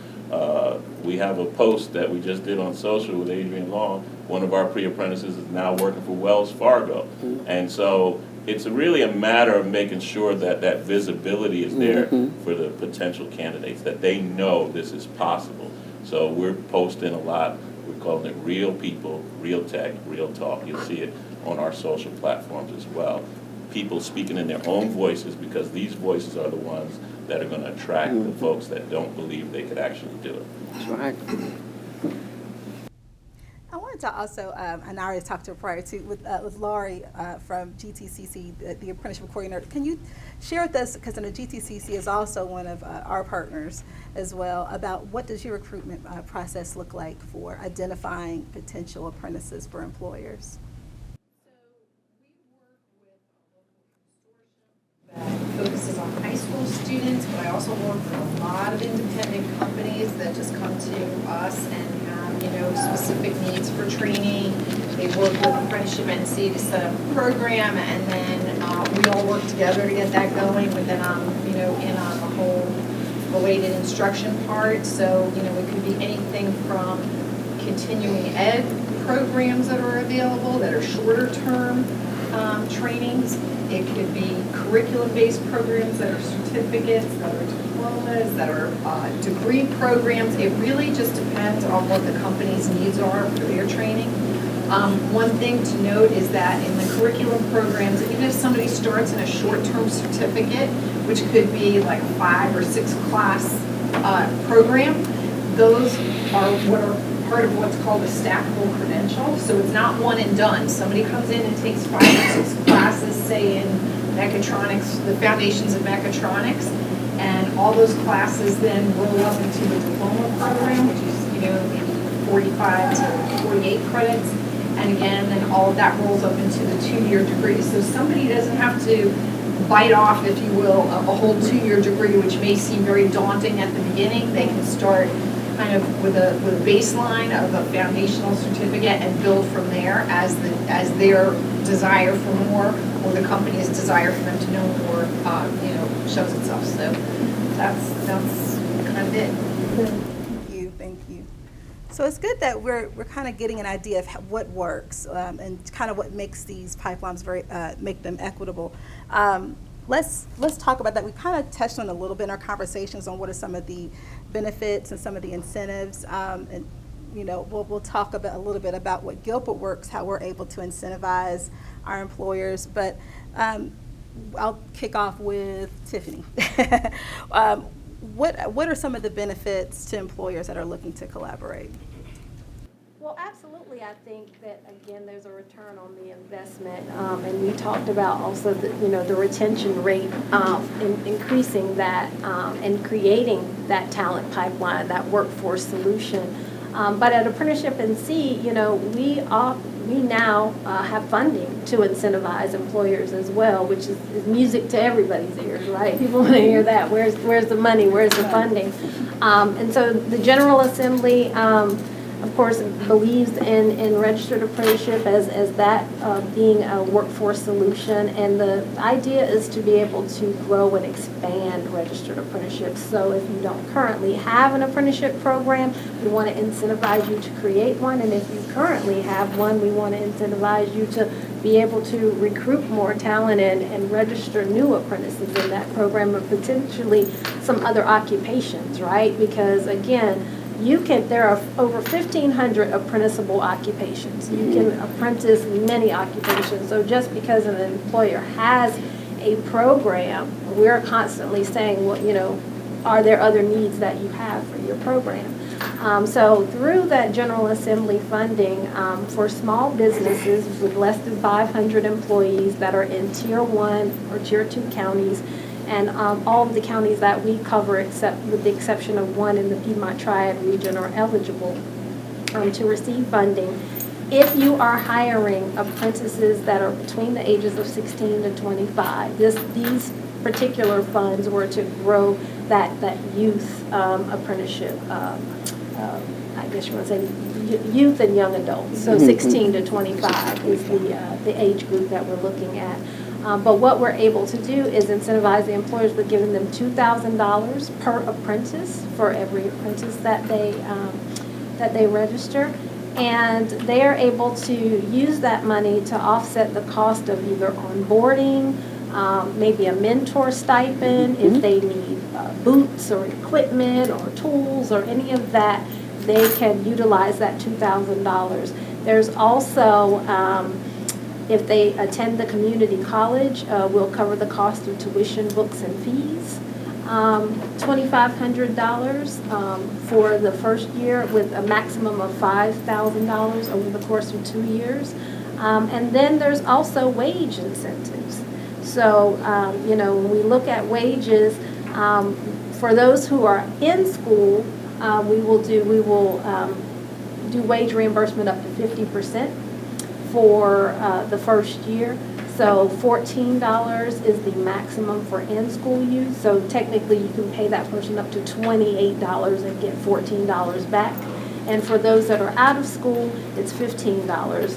We have a post that we just did on social with Adrian Long. One of our pre-apprentices is now working for Wells Fargo. And so it's really a matter of making sure that that visibility is there for the potential candidates, that they know this is possible. So we're posting a lot. We're calling it Real People, Real Tech, Real Talk. You'll see it on our social platforms as well. People speaking in their own voices, because these voices are the ones that are going to attract the folks that don't believe they could actually do it. That's right. I wanted to also, and I already talked to her prior to, with Laurie from GTCC, the apprenticeship coordinator. Can you share with us, because the GTCC is also one of our partners as well, about what does your recruitment process look like for identifying potential apprentices for employers? Focuses on high school students, but I also work with a lot of independent companies that just come to us and have, specific needs for training. They work with ApprenticeshipNC to set up a program, and then we all work together to get that going. But then I'm, in on the whole related instruction part. So, it could be anything from continuing ed programs that are available that are shorter term trainings. It could be curriculum-based programs that are certificates, that are diplomas, that are degree programs. It really just depends on what the company's needs are for their training. One thing to note is that in the curriculum programs, even if somebody starts in a short-term certificate, which could be like a 5 or 6 class program, those are what are part of what's called a stackable credential. So it's not one and done. Somebody comes in and takes 5 or 6 classes, say in mechatronics, the foundations of mechatronics, and all those classes then roll up into the diploma program, which is, maybe 45 to 48 credits. And again, then all of that rolls up into the 2-year degree. So somebody doesn't have to bite off, if you will, a whole 2-year degree, which may seem very daunting at the beginning. They can start kind of with a baseline of a foundational certificate and build from there as their desire for more, or the company's desire for them to know more, shows itself. So that's kind of it. Thank you. So it's good that we're kind of getting an idea of what works and kind of what makes these pipelines make them equitable. Let's talk about that. We kind of touched on a little bit in our conversations on what are some of the benefits and some of the incentives, and we'll talk about a little bit about what Gilbert Works, how we're able to incentivize our employers. But I'll kick off with Tiffany. What are some of the benefits to employers that are looking to collaborate? Well, absolutely. I think that, again, there's a return on the investment. And we talked about also the retention rate, increasing that and creating that talent pipeline, that workforce solution. But at ApprenticeshipNC, we now have funding to incentivize employers as well, which is music to everybody's ears, right? People want to hear that. Where's the money? Where's the funding? And so the General Assembly, of course, believes in registered apprenticeship as that being a workforce solution, and the idea is to be able to grow and expand registered apprenticeships. So if you don't currently have an apprenticeship program, we want to incentivize you to create one, and if you currently have one, we want to incentivize you to be able to recruit more talent and register new apprentices in that program, and potentially some other occupations, right? Because again, there are over 1,500 apprenticeable occupations. You can apprentice many occupations. So just because an employer has a program, we're constantly saying, well, are there other needs that you have for your program? So through that General Assembly funding for small businesses with less than 500 employees that are in Tier 1 or Tier 2 counties, and all of the counties that we cover, with the exception of one in the Piedmont Triad region, are eligible to receive funding. If you are hiring apprentices that are between the ages of 16 to 25, these particular funds were to grow that youth apprenticeship. I guess you want to say youth and young adults. So 16 to 25 is the age group that we're looking at. But what we're able to do is incentivize the employers with giving them $2,000 per apprentice for every apprentice that they register, and they are able to use that money to offset the cost of either onboarding, maybe a mentor stipend, if they need boots or equipment or tools or any of that. They can utilize that $2,000. There's also if they attend the community college, we'll cover the cost of tuition, books, and fees. $2,500 for the first year with a maximum of $5,000 over the course of 2 years. And then there's also wage incentives. So, when we look at wages, for those who are in school, we will do wage reimbursement up to 50% for the first year. So $14 is the maximum for in-school use. So technically you can pay that person up to $28 and get $14 back. And for those that are out of school, it's $15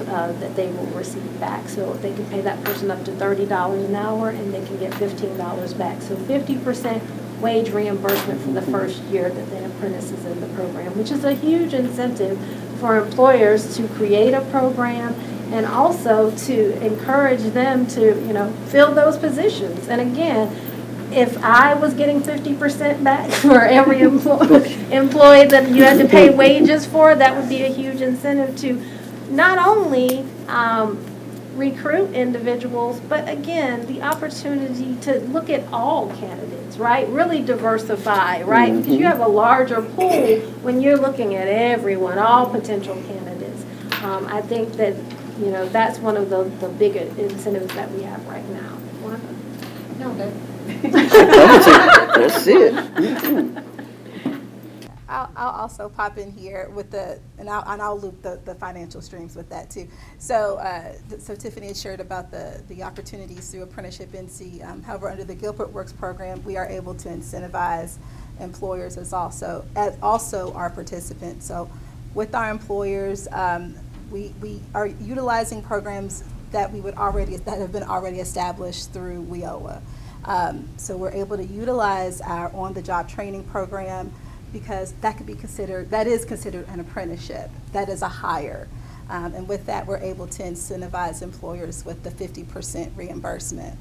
that they will receive back. So they can pay that person up to $30 an hour and they can get $15 back. So 50% wage reimbursement for the first year that the apprentice is in the program, which is a huge incentive for employers to create a program and also to encourage them to, fill those positions. And again, if I was getting 50% back for every employee that you had to pay wages for, that would be a huge incentive to not only recruit individuals, but again, the opportunity to look at all candidates, right? Really diversify, right? Because you have a larger pool when you're looking at everyone, all potential candidates. I think that, that's one of the big incentives that we have right now. No, That's it. I'll also pop in here with and I'll loop the financial streams with that too. So Tiffany had shared about the opportunities through ApprenticeshipNC. However, under the Gilbert Works program, we are able to incentivize employers as also our participants. So with our employers, we are utilizing programs that have been already established through WIOA. So we're able to utilize our on-the-job training program because that is considered an apprenticeship. That is a hire. And with that, we're able to incentivize employers with the 50% reimbursement.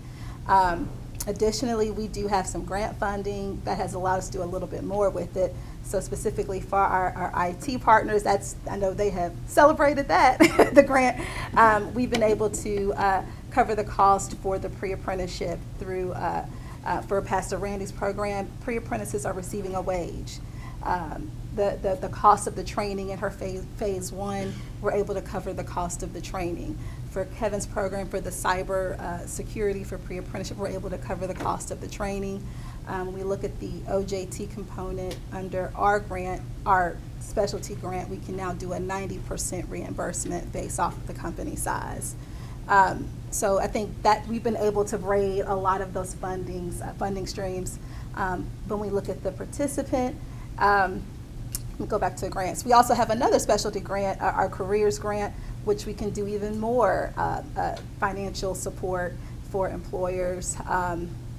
Additionally, we do have some grant funding that has allowed us to do a little bit more with it. So specifically for our IT partners, I know they have celebrated that, the grant. We've been able to cover the cost for the pre-apprenticeship through, for Pastor Randy's program. Pre-apprentices are receiving a wage. The cost of the training in her phase 1, we're able to cover the cost of the training. For Kevin's program for the cyber security for pre-apprenticeship, we're able to cover the cost of the training. When we look at the OJT component under our grant, our specialty grant, we can now do a 90% reimbursement based off of the company size. So I think that we've been able to braid a lot of those funding streams. When we look at the participant, we'll go back to grants. We also have another specialty grant, our careers grant, which we can do even more financial support for employers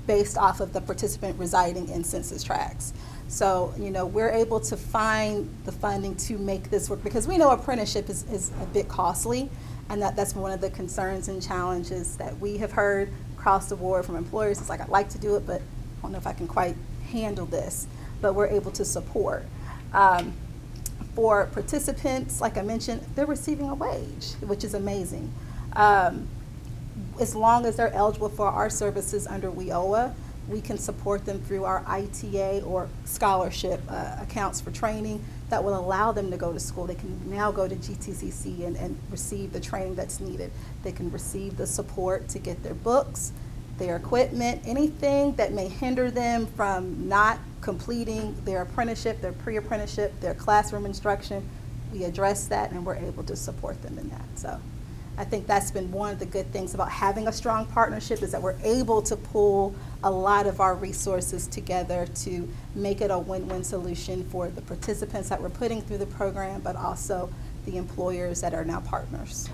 based off of the participant residing in census tracts. So, we're able to find the funding to make this work because we know apprenticeship is a bit costly, and that's one of the concerns and challenges that we have heard across the board from employers. It's like, I'd like to do it, but I don't know if I can quite handle this, but we're able to support. For participants, like I mentioned, they're receiving a wage, which is amazing. As long as they're eligible for our services under WIOA, we can support them through our ITA or scholarship accounts for training that will allow them to go to school. They can now go to GTCC and receive the training that's needed. They can receive the support to get their books, their equipment, anything that may hinder them from not completing their apprenticeship, their pre-apprenticeship, their classroom instruction. We address that and we're able to support them in that. So I think that's been one of the good things about having a strong partnership is that we're able to pull a lot of our resources together to make it a win-win solution for the participants that we're putting through the program, but also the employers that are now partners.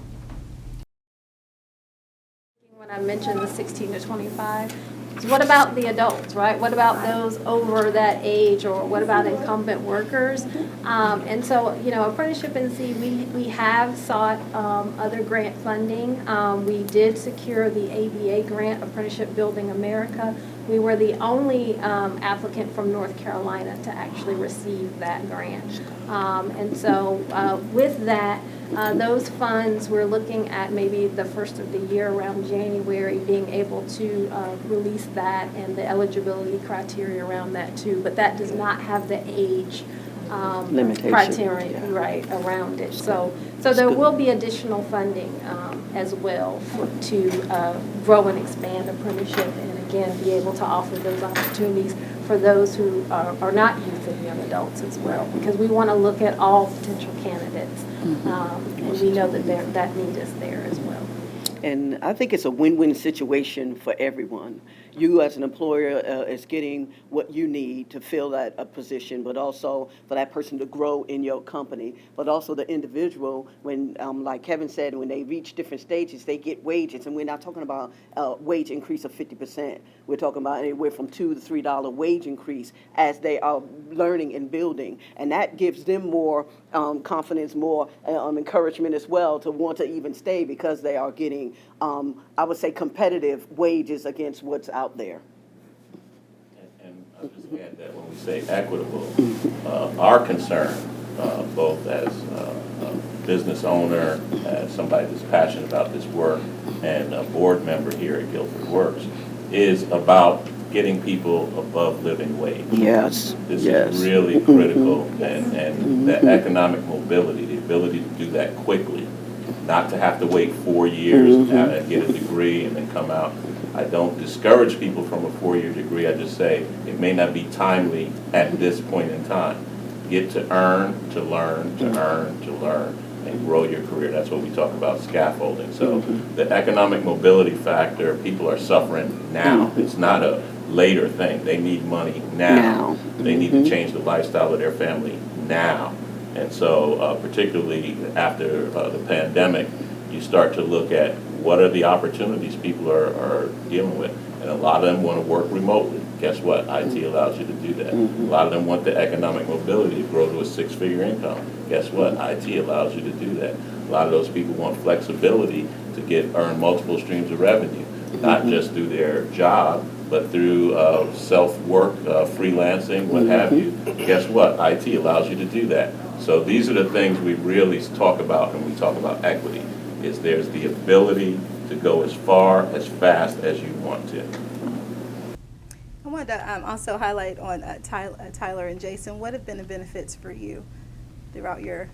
When I mentioned the 16 to 25, so what about the adults, right? What about those over that age, or what about incumbent workers? And so, ApprenticeshipNC, we have sought other grant funding. We did secure the ABA grant, Apprenticeship Building America. We were the only applicant from North Carolina to actually receive that grant. And so with that, Those funds, we're looking at maybe the first of the year, around January, being able to release that and the eligibility criteria around that too. But that does not have the age Limitation. criteria, Yeah. right, around it. So there will be additional funding as well to grow and expand apprenticeship, and again, be able to offer those opportunities for those who are not youth and young adults as well, because we want to look at all potential candidates, and we know that that need is there as well. And I think it's a win-win situation for everyone. You as an employer is getting what you need to fill that position, but also for that person to grow in your company. But also the individual, when, like Kevin said, when they reach different stages, they get wages. And we're not talking about a wage increase of 50%. We're talking about anywhere from $2 to $3 wage increase as they are learning and building. And that gives them more confidence, more encouragement as well to want to even stay, because they are getting, I would say, competitive wages against what's out there. And I'll just add that when we say equitable, our concern, both as a business owner, as somebody that's passionate about this work, and a board member here at Guilford Works, is about getting people above living wage. Yes. This yes. is really critical, and the economic mobility, the ability to do that quickly, not to have to wait 4 years and get a degree and then come out. I don't discourage people from a 4-year degree. I just say it may not be timely at this point in time. Get to earn, to learn, to earn, to learn, and grow your career. That's what we talk about, scaffolding. So the economic mobility factor, people are suffering now. It's not a later thing. They need money now. They need to change the lifestyle of their family now. And so particularly after the pandemic, you start to look at what are the opportunities people are dealing with. And a lot of them want to work remotely. Guess what? IT allows you to do that. A lot of them want the economic mobility to grow to a 6-figure income. Guess what? IT allows you to do that. A lot of those people want flexibility to earn multiple streams of revenue, not just through their job, but through self-work, freelancing, what have you. Guess what? IT allows you to do that. So these are the things we really talk about when we talk about equity, is there's the ability to go as far, as fast as you want to. I wanted to also highlight on Tyler and Jason, what have been the benefits for you throughout your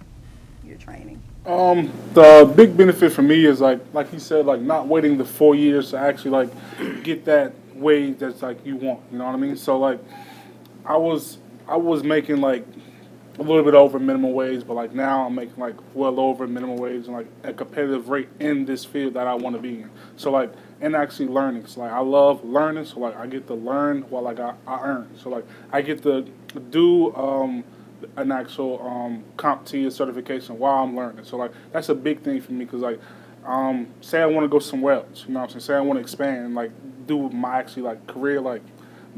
training? The big benefit for me is like he said, like not waiting the 4 years to actually like get that wage that's like you want. You know what I mean? So like I was making like a little bit over minimum wage, but like now I'm making like well over minimum wage and like a competitive rate in this field that I want to be in. So like, and actually learning. So like I love learning. So like I get to learn while like I earn. So like I get to do an actual CompTIA certification while I'm learning. So like that's a big thing for me, because like say I want to go somewhere else. You know what I'm saying? Say I want to expand and like do my actually like career like.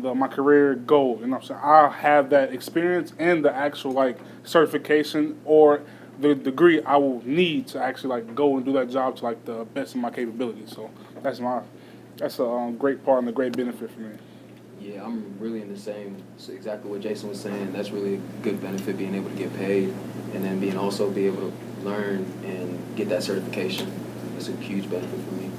My career goal, you know what I'm saying? I'll have that experience and the actual like certification or the degree I will need to actually like go and do that job to like the best of my capabilities. So that's a great part and a great benefit for me. Yeah, I'm really in the same, so exactly what Jason was saying. That's really a good benefit, being able to get paid and then be able to learn and get that certification. That's a huge benefit for me.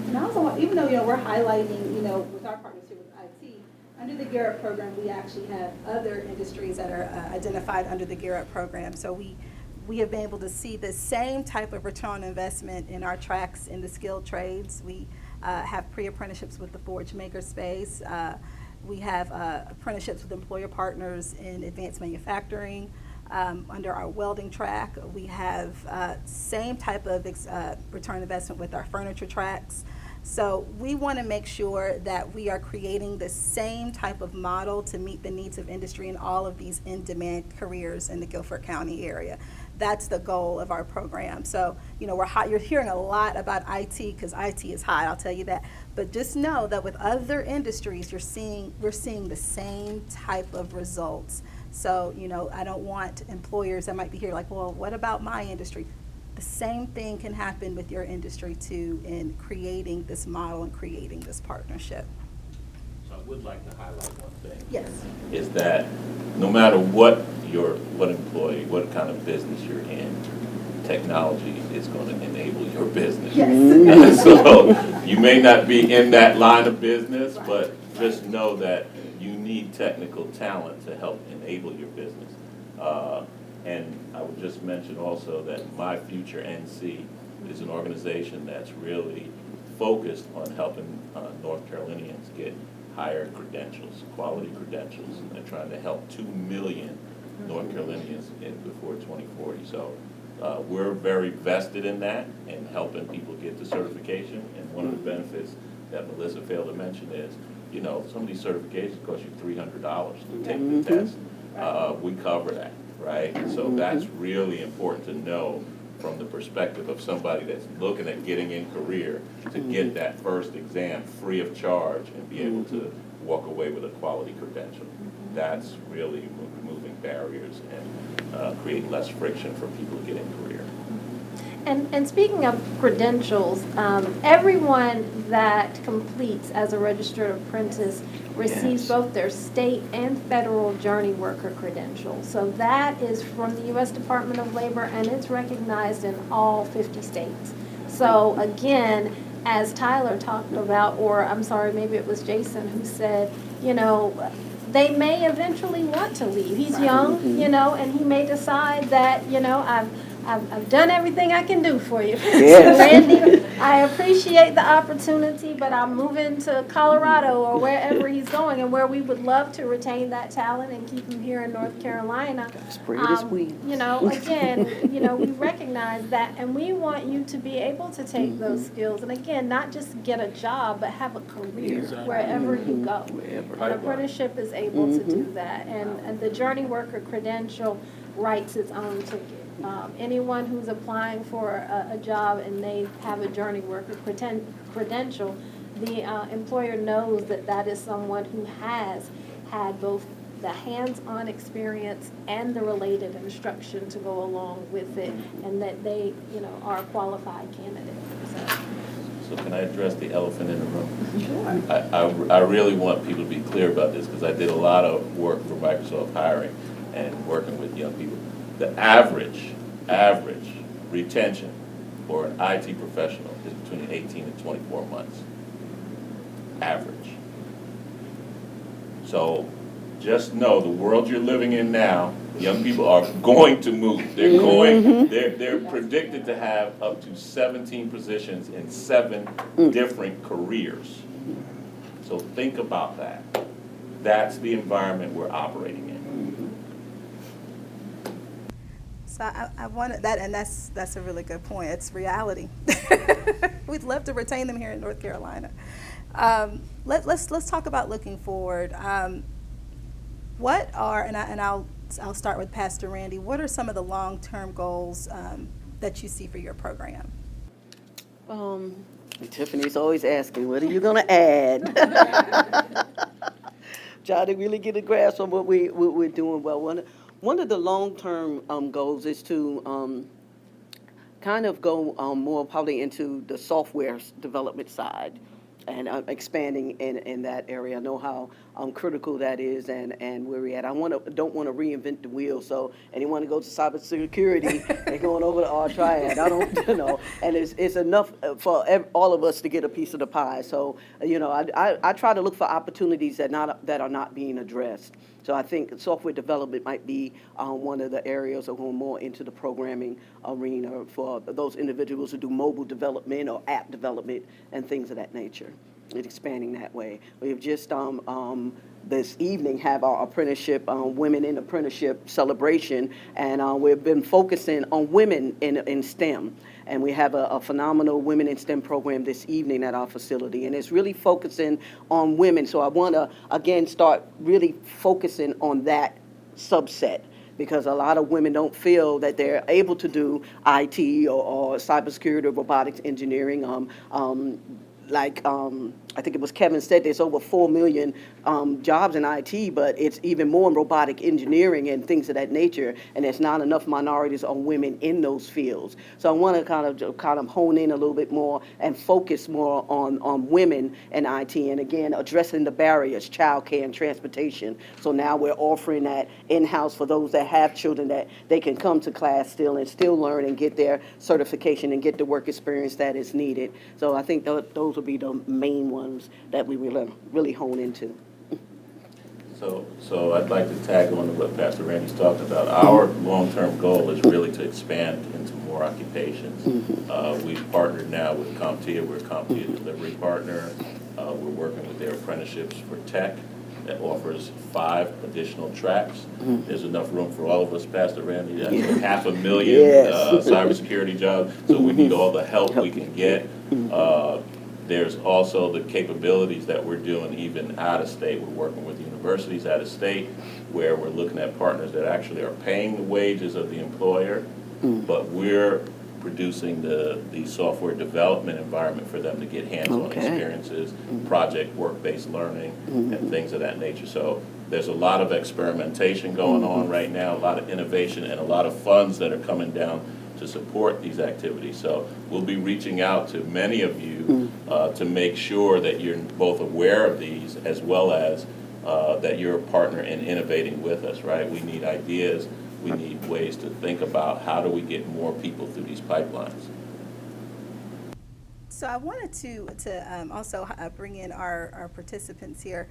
And also, even though we're highlighting, with our partnership with IT, under the GearUp program, we actually have other industries that are identified under the GearUp program. So we have been able to see the same type of return on investment in our tracks in the skilled trades. We have pre-apprenticeships with the forge maker space. We have apprenticeships with employer partners in advanced manufacturing. Under our welding track, we have same type of return on investment with our furniture tracks. So we want to make sure that we are creating the same type of model to meet the needs of industry in all of these in-demand careers in the Guilford County area. That's the goal of our program. So, you're hearing a lot about IT because IT is hot, I'll tell you that. But just know that with other industries, we're seeing the same type of results. So, I don't want employers that might be here like, well, what about my industry? The same thing can happen with your industry too in creating this model and creating this partnership. So would like to highlight one thing. Yes. Is that no matter what employee, what kind of business you're in, technology is going to enable your business. Yes. So you may not be in that line of business, but just know that you need technical talent to help enable your business. And I would just mention also that My Future NC is an organization that's really focused on helping North Carolinians get higher credentials, quality credentials, and they're trying to help 2 million North Carolinians before 2040. So we're very vested in that and helping people get the certification. And one of the benefits that Melissa failed to mention is, you know, some of these certifications cost you $300 to take the test. We cover that, right? So that's really important to know from the perspective of somebody that's looking at getting in career to get that first exam free of charge and be able to walk away with a quality credential. That's really removing barriers and create less friction for people to get in career. And speaking of credentials, everyone that completes as a registered apprentice receives both their state and federal journey worker credential. So that is from the U.S. Department of Labor, and it's recognized in all 50 states. So again, as Tyler talked about, or I'm sorry, maybe it was Jason who said, you know, they may eventually want to leave. He's young, you know, and he may decide that, you know, I've done everything I can do for you. Yes. Randy, I appreciate the opportunity, but I'm moving to Colorado or wherever he's going, and where we would love to retain that talent and keep him here in North Carolina. Spread his wings. You know, again, you know, we recognize that, and we want you to be able to take those skills, and again, not just get a job, but have a career wherever you go. An apprenticeship is able to do that, and the Journey Worker credential writes its own ticket. Anyone who's applying for a job and they have a Journey Worker credential, the employer knows that that is someone who has had both the hands-on experience and the related instruction to go along with it, and that they, you know, are a qualified candidate. So can I address the elephant in the room? Sure. I really want people to be clear about this because I did a lot of work for Microsoft hiring and working with young people. The average retention for an IT professional is between 18 and 24 months. Average. So just know the world you're living in now, young people are going to move. They're going, they're predicted to have up to 17 positions in 7 different careers. So think about that. That's the environment we're operating in. So I wanted that, and that's a really good point. It's reality. We'd love to retain them here in North Carolina. Let's talk about looking forward. What are, and I'll start with Pastor Randy. What are some of the long-term goals that you see for your program? Tiffany's always asking, what are you going to add? Trying to really get a grasp on what we're doing well. One of the long-term goals is to kind of go more probably into the software development side and expanding in that area. I know how critical that is and where we're at. I don't want to reinvent the wheel, so anyone who goes to cybersecurity, they're going over to our triad. I don't, you know, and it's enough for all of us to get a piece of the pie. So, you know, I try to look for opportunities that are not being addressed. So I think software development might be one of the areas that go more into the programming arena for those individuals who do mobile development or app development and things of that nature. It's expanding that way. We've just this evening have our apprenticeship, Women in Apprenticeship celebration, and we've been focusing on women in STEM. And we have a phenomenal Women in STEM program this evening at our facility, and it's really focusing on women. So I want to, again, start really focusing on that subset, because a lot of women don't feel that they're able to do IT or cybersecurity or robotics engineering. like I think it was Kevin said, there's over 4 million jobs in IT, but it's even more in robotic engineering and things of that nature, and there's not enough minorities or women in those fields. So I want to kind of hone in a little bit more and focus more on women in IT, and again, addressing the barriers, childcare and transportation. So now we're offering that in-house for those that have children, that they can come to class still and still learn and get their certification and get the work experience that is needed. So I think those will be the main ones that we will really hone into. So I'd like to tag on to what Pastor Randy's talking about. Our long-term goal is really to expand into more occupations. We've partnered now with CompTIA. We're a CompTIA delivery partner. We're working with their apprenticeships for tech that offers 5 additional tracks. There's enough room for all of us, Pastor Randy. That's 500,000 Yes. cybersecurity jobs, so we need all the help we can get. There's also the capabilities that we're doing even out of state. We're working with universities out of state where we're looking at partners that actually are paying the wages of the employer, but we're producing the software development environment for them to get hands-on experiences, project work-based learning, and things of that nature. So there's a lot of experimentation going on right now, a lot of innovation, and a lot of funds that are coming down to support these activities. So we'll be reaching out to many of you to make sure that you're both aware of these, as well as that you're a partner in innovating with us, right? We need ideas. We need ways to think about how do we get more people through these pipelines. So I wanted to also bring in our participants here.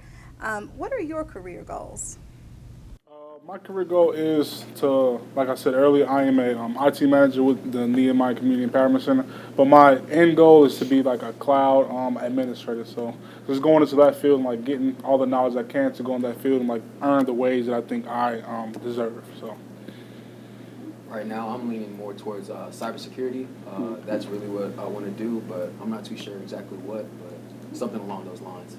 What are your career goals? My career goal is to, like I said earlier, I am a IT manager with the Nehemiah Community Empowerment Center, but my end goal is to be like a cloud administrator. So just going into that field and like getting all the knowledge I can to go in that field and like earn the wage that I think I deserve. So Right now, I'm leaning more towards cybersecurity. That's really what I want to do, but I'm not too sure exactly what, but something along those lines.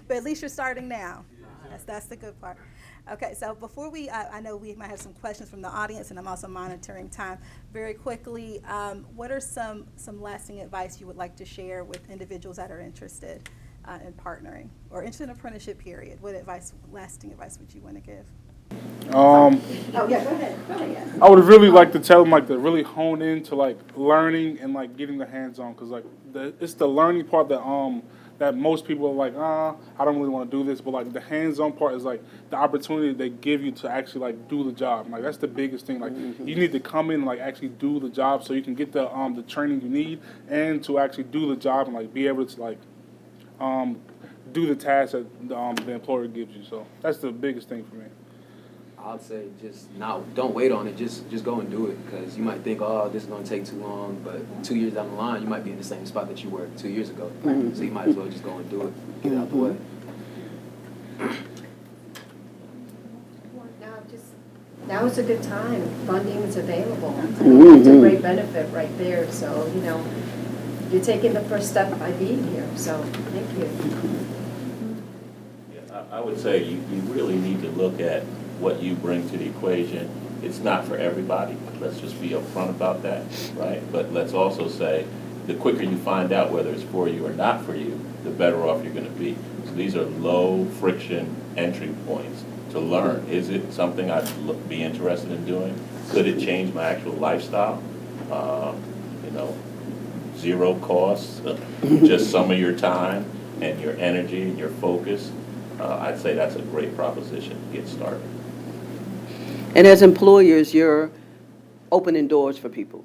But at least you're starting now. That's the good part. Okay, so before I know we might have some questions from the audience, and I'm also monitoring time. Very quickly, what are some lasting advice you would like to share with individuals that are interested in partnering or interested in apprenticeship period? What lasting advice would you want to give? Oh, yeah, go ahead. I would really like to tell them like to really hone into like learning and like getting the hands on, because like it's the learning part that most people are like, I don't really want to do this, but like the hands-on part is like the opportunity they give you to actually like do the job. Like that's the biggest thing. Like you need to come in and like actually do the job so you can get the training you need and to actually do the job and like be able to like do the task that the employer gives you. So that's the biggest thing for me. I'd say don't wait on it. Just go and do it, because you might think, oh, this is going to take too long, but 2 years down the line, you might be in the same spot that you were 2 years ago. So you might as well just go and do it, get it out the way. Now is a good time. Funding is available. It's a great benefit right there. So, you're taking the first step by being here. So, thank you. Yeah, I would say you really need to look at what you bring to the equation. It's not for everybody. Let's just be upfront about that, right? But let's also say the quicker you find out whether it's for you or not for you, the better off you're going to be. So these are low friction entry points to learn. Is it something I'd be interested in doing? Could it change my actual lifestyle? Zero costs, just some of your time and your energy and your focus. I'd say that's a great proposition to get started. And as employers, you're opening doors for people,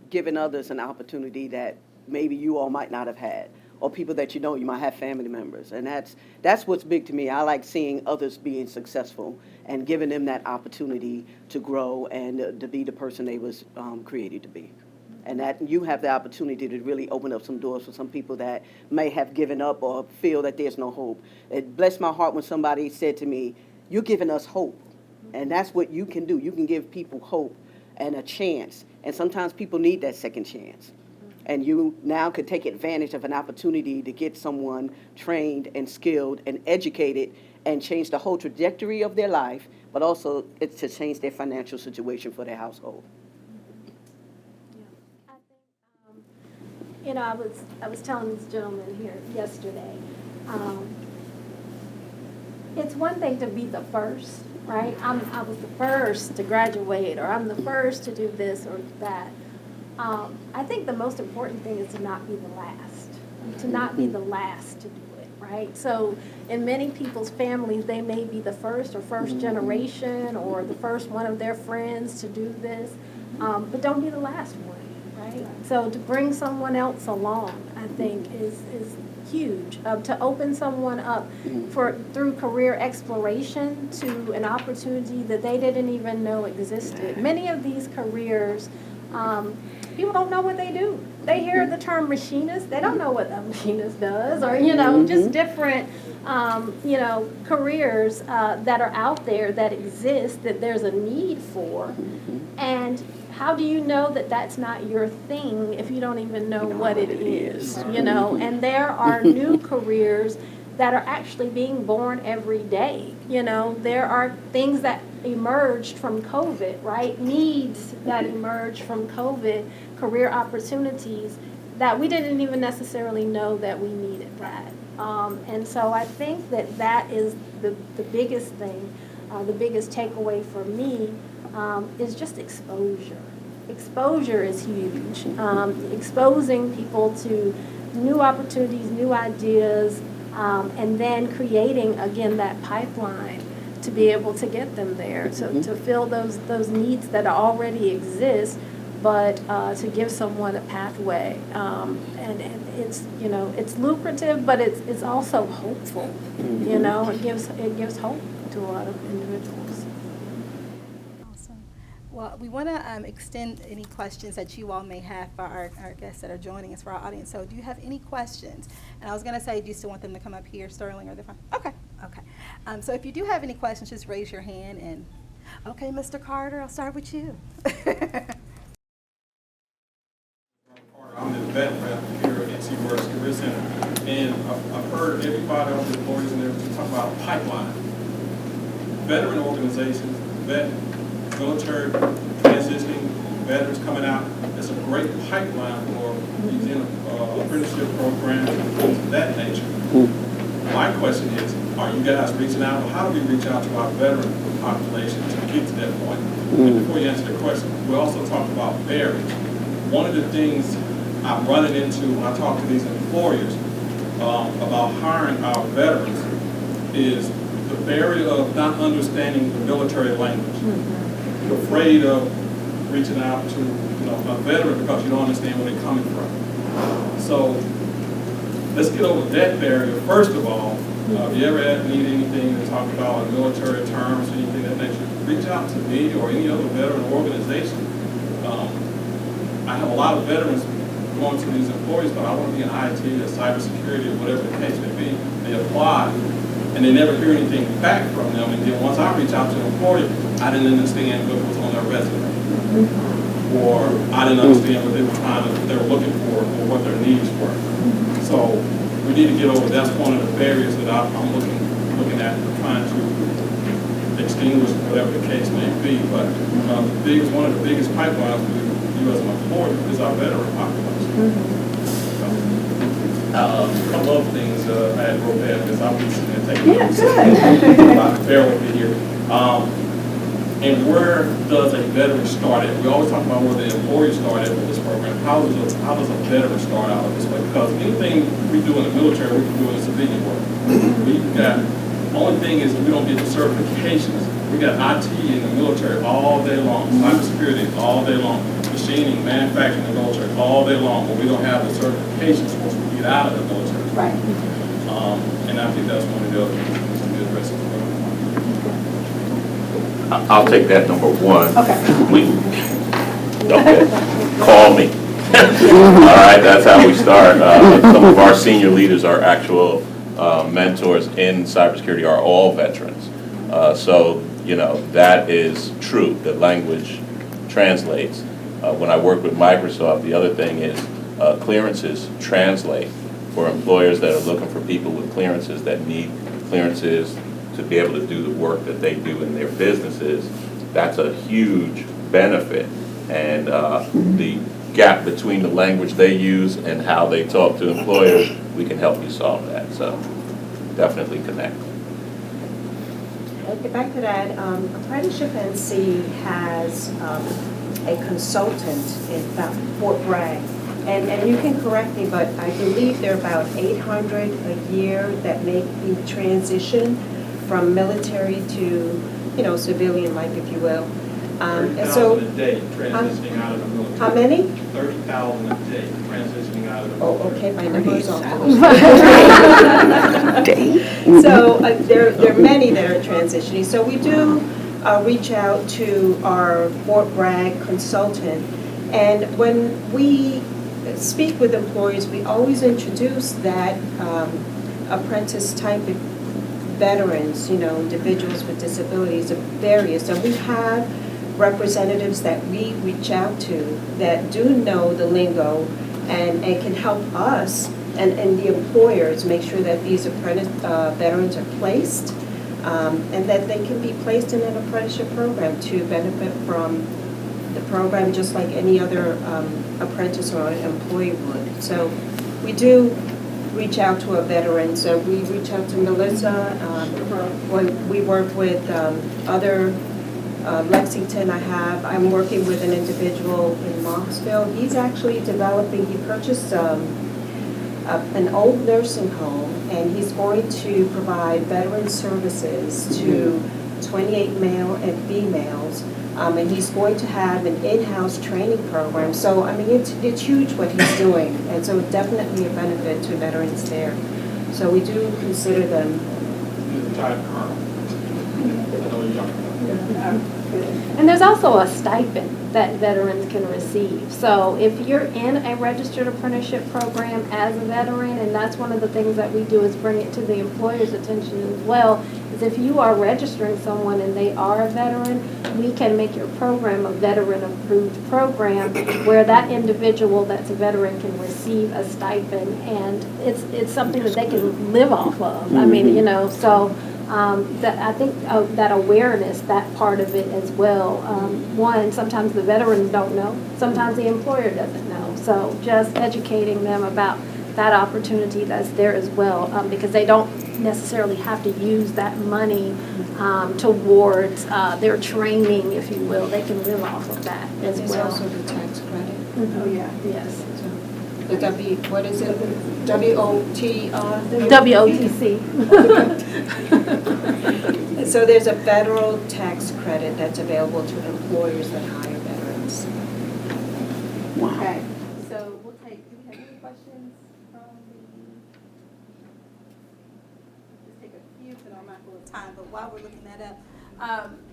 giving others an opportunity that maybe you all might not have had, or people that you might have family members. And that's what's big to me. I like seeing others being successful and giving them that opportunity to grow and to be the person they was created to be. And that you have the opportunity to really open up some doors for some people that may have given up or feel that there's no hope. It blessed my heart when somebody said to me, "You're giving us hope." And that's what you can do. You can give people hope and a chance. And sometimes people need that second chance. And you now could take advantage of an opportunity to get someone trained and skilled and educated and change the whole trajectory of their life, but also it's to change their financial situation for their household. You know, I was telling this gentleman here yesterday, it's one thing to be the first, right? I was the first to graduate, or I'm the first to do this or that. I think the most important thing is to not be the last, to not be the last to do it, right? So in many people's families, they may be the first or first generation or the first one of their friends to do this, but don't be the last one, right? So to bring someone else along, I think is huge. To open someone up through career exploration to an opportunity that they didn't even know existed. Many of these careers, people don't know what they do. They hear the term machinist, they don't know what a machinist does, or, you know, just different, you know, careers that are out there that exist, that there's a need for. And how do you know that that's not your thing if you don't even know what it is, you know? And there are new careers that are actually being born every day. You know, there are things that emerged from COVID, right? Needs that emerged from COVID, career opportunities that we didn't even necessarily know that we needed that. And so I think that that is the biggest thing, the biggest takeaway for me is just exposure. Exposure is huge. Exposing people to new opportunities, new ideas, and then creating, again, that pipeline to be able to get them there, to fill those needs that already exist, but to give someone a pathway. And it's, you know, it's lucrative, but it's also hopeful. You know, it gives hope to a lot of individuals. Awesome. Well, we want to extend any questions that you all may have for our guests that are joining us, for our audience. So do you have any questions? And I was going to say, do you still want them to come up here, Sterling, or they're fine? Okay. So if you do have any questions, just raise your hand. And okay, Mr. Carter, I'll start with you. I'm the vet rep here at NC Works Career Center, and I've heard everybody, all the employees and everything, talk about a pipeline. Veteran organizations, military transitioning, veterans coming out, it's a great pipeline for these apprenticeship programs and things of that nature. My question is, are you guys reaching out, or how do we reach out to our veteran population to get to that point? And before you answer the question, we also talked about barriers. One of the things I'm running into when I talk to these employers about hiring our veterans is the barrier of not understanding the military language. You're afraid of reaching out to a veteran because you don't understand where they're coming from. So let's get over that barrier. First of all, if you ever need anything to talk about military terms or anything of that nature, reach out to me or any other veteran organization. I have a lot of veterans going to these employees, but I want to be in IT or cybersecurity or whatever the case may be. They apply, and they never hear anything back from them. And then once I reach out to an employer, I didn't understand what was on their resume, or I didn't understand what they were looking for or what their needs were. So we need to get over. That's one of the barriers that I'm looking at, trying to extinguish, whatever the case may be. But one of the biggest pipelines we as an employer is our veteran population. A couple of things I had wrote down because I'm listening and taking notes. Bear with me here. And where does a veteran start at? We always talk about where the employer started with this program. How does a veteran start out this way? Because anything we do in the military, we can do in civilian work. The only thing is we don't get the certifications. We got IT in the military all day long, cybersecurity all day long, machining, manufacturing in the military all day long, but we don't have the certifications once we get out of the military. Right. And I think that's one of the other things to be addressed. I'll take that number one. Okay. Okay. Call me. All right, that's how we start. Some of our senior leaders, our actual mentors in cybersecurity, are all veterans. So, that is true. The language translates. When I work with Microsoft, the other thing is clearances translate for employers that are looking for people with clearances, that need clearances to be able to do the work that they do in their businesses. That's a huge benefit. And the gap between the language they use and how they talk to employers, we can help you solve that. So definitely connect. If I could add, ApprenticeshipNC has a consultant in Fort Bragg. And you can correct me, but I believe there are about 800 a year that make the transition from military to, you know, civilian life, if you will. And so, 30,000 a day transitioning out of the military. how many? 30,000 a day transitioning out of the military. Oh, okay, my number is off. So there are many that are transitioning. So we do reach out to our Fort Bragg consultant, and when we speak with employers, we always introduce that apprentice type of veterans, you know, individuals with disabilities of various. So we have representatives that we reach out to that do know the lingo and can help us and the employers make sure that these apprentice veterans are placed and that they can be placed in an apprenticeship program to benefit from the program just like any other apprentice or employee would. So we do reach out to a veteran. So we reach out to Melissa. We work with other Lexington. I'm working with an individual in Mocksville. He's actually developing, he purchased an old nursing home, and he's going to provide veteran services to 28 male and females. And he's going to have an in-house training program. So, I mean, it's huge what he's doing. And so definitely a benefit to veterans there. So we do consider them. Retired colonel. I know you're And there's also a stipend that veterans can receive. So if you're in a registered apprenticeship program as a veteran, and that's one of the things that we do is bring it to the employer's attention as well, is if you are registering someone and they are a veteran, we can make your program a veteran-approved program where that individual that's a veteran can receive a stipend, and it's something that they can live off of. I mean, you know, so that I think that awareness, that part of it as well. One, sometimes the veterans don't know, sometimes the employer doesn't know. So just educating them about that opportunity that's there as well, because they don't necessarily have to use that money towards their training, if you will. They can live off of that as There's well. also the tax credit. Oh, yeah. Yes. The what is it? WOTR? WOTC. So there's a federal tax credit that's available to employers that hire veterans. Wow. Okay, so we'll take, do we have any questions from just take a few, so I'm not full of time, but while we're looking that up,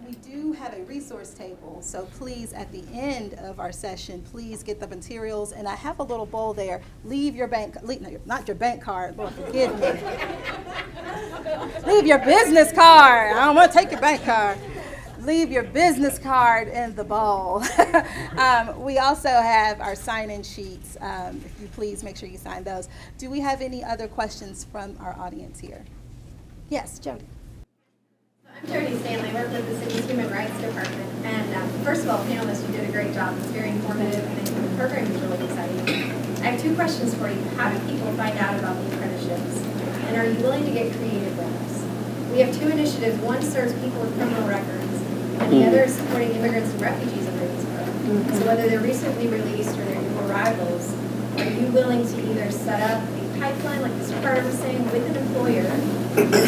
we do have a resource table, so please, at the end of our session, please get the materials, and I have a little bowl there. Leave your bank, no, not your bank card, Lord forgive me. Leave your business card. I don't want to take your bank card. Leave your business card in the bowl. We also have our sign-in sheets. If you please make sure you sign those. Do we have any other questions from our audience here? Yes, Jody. I'm Jody Stanley. I work with the city's Human Rights Department. And first of all, panelists, you did a great job. It's very informative, and I think the program is really exciting. I have two questions for you. How do people find out about the apprenticeships? And are you willing to get creative with us? We have two initiatives. One serves people with criminal records, and the other is supporting immigrants and refugees under this program. So whether they're recently released or they're new arrivals, are you willing to either set up a pipeline, like Mr. Carter was saying, with an employer, and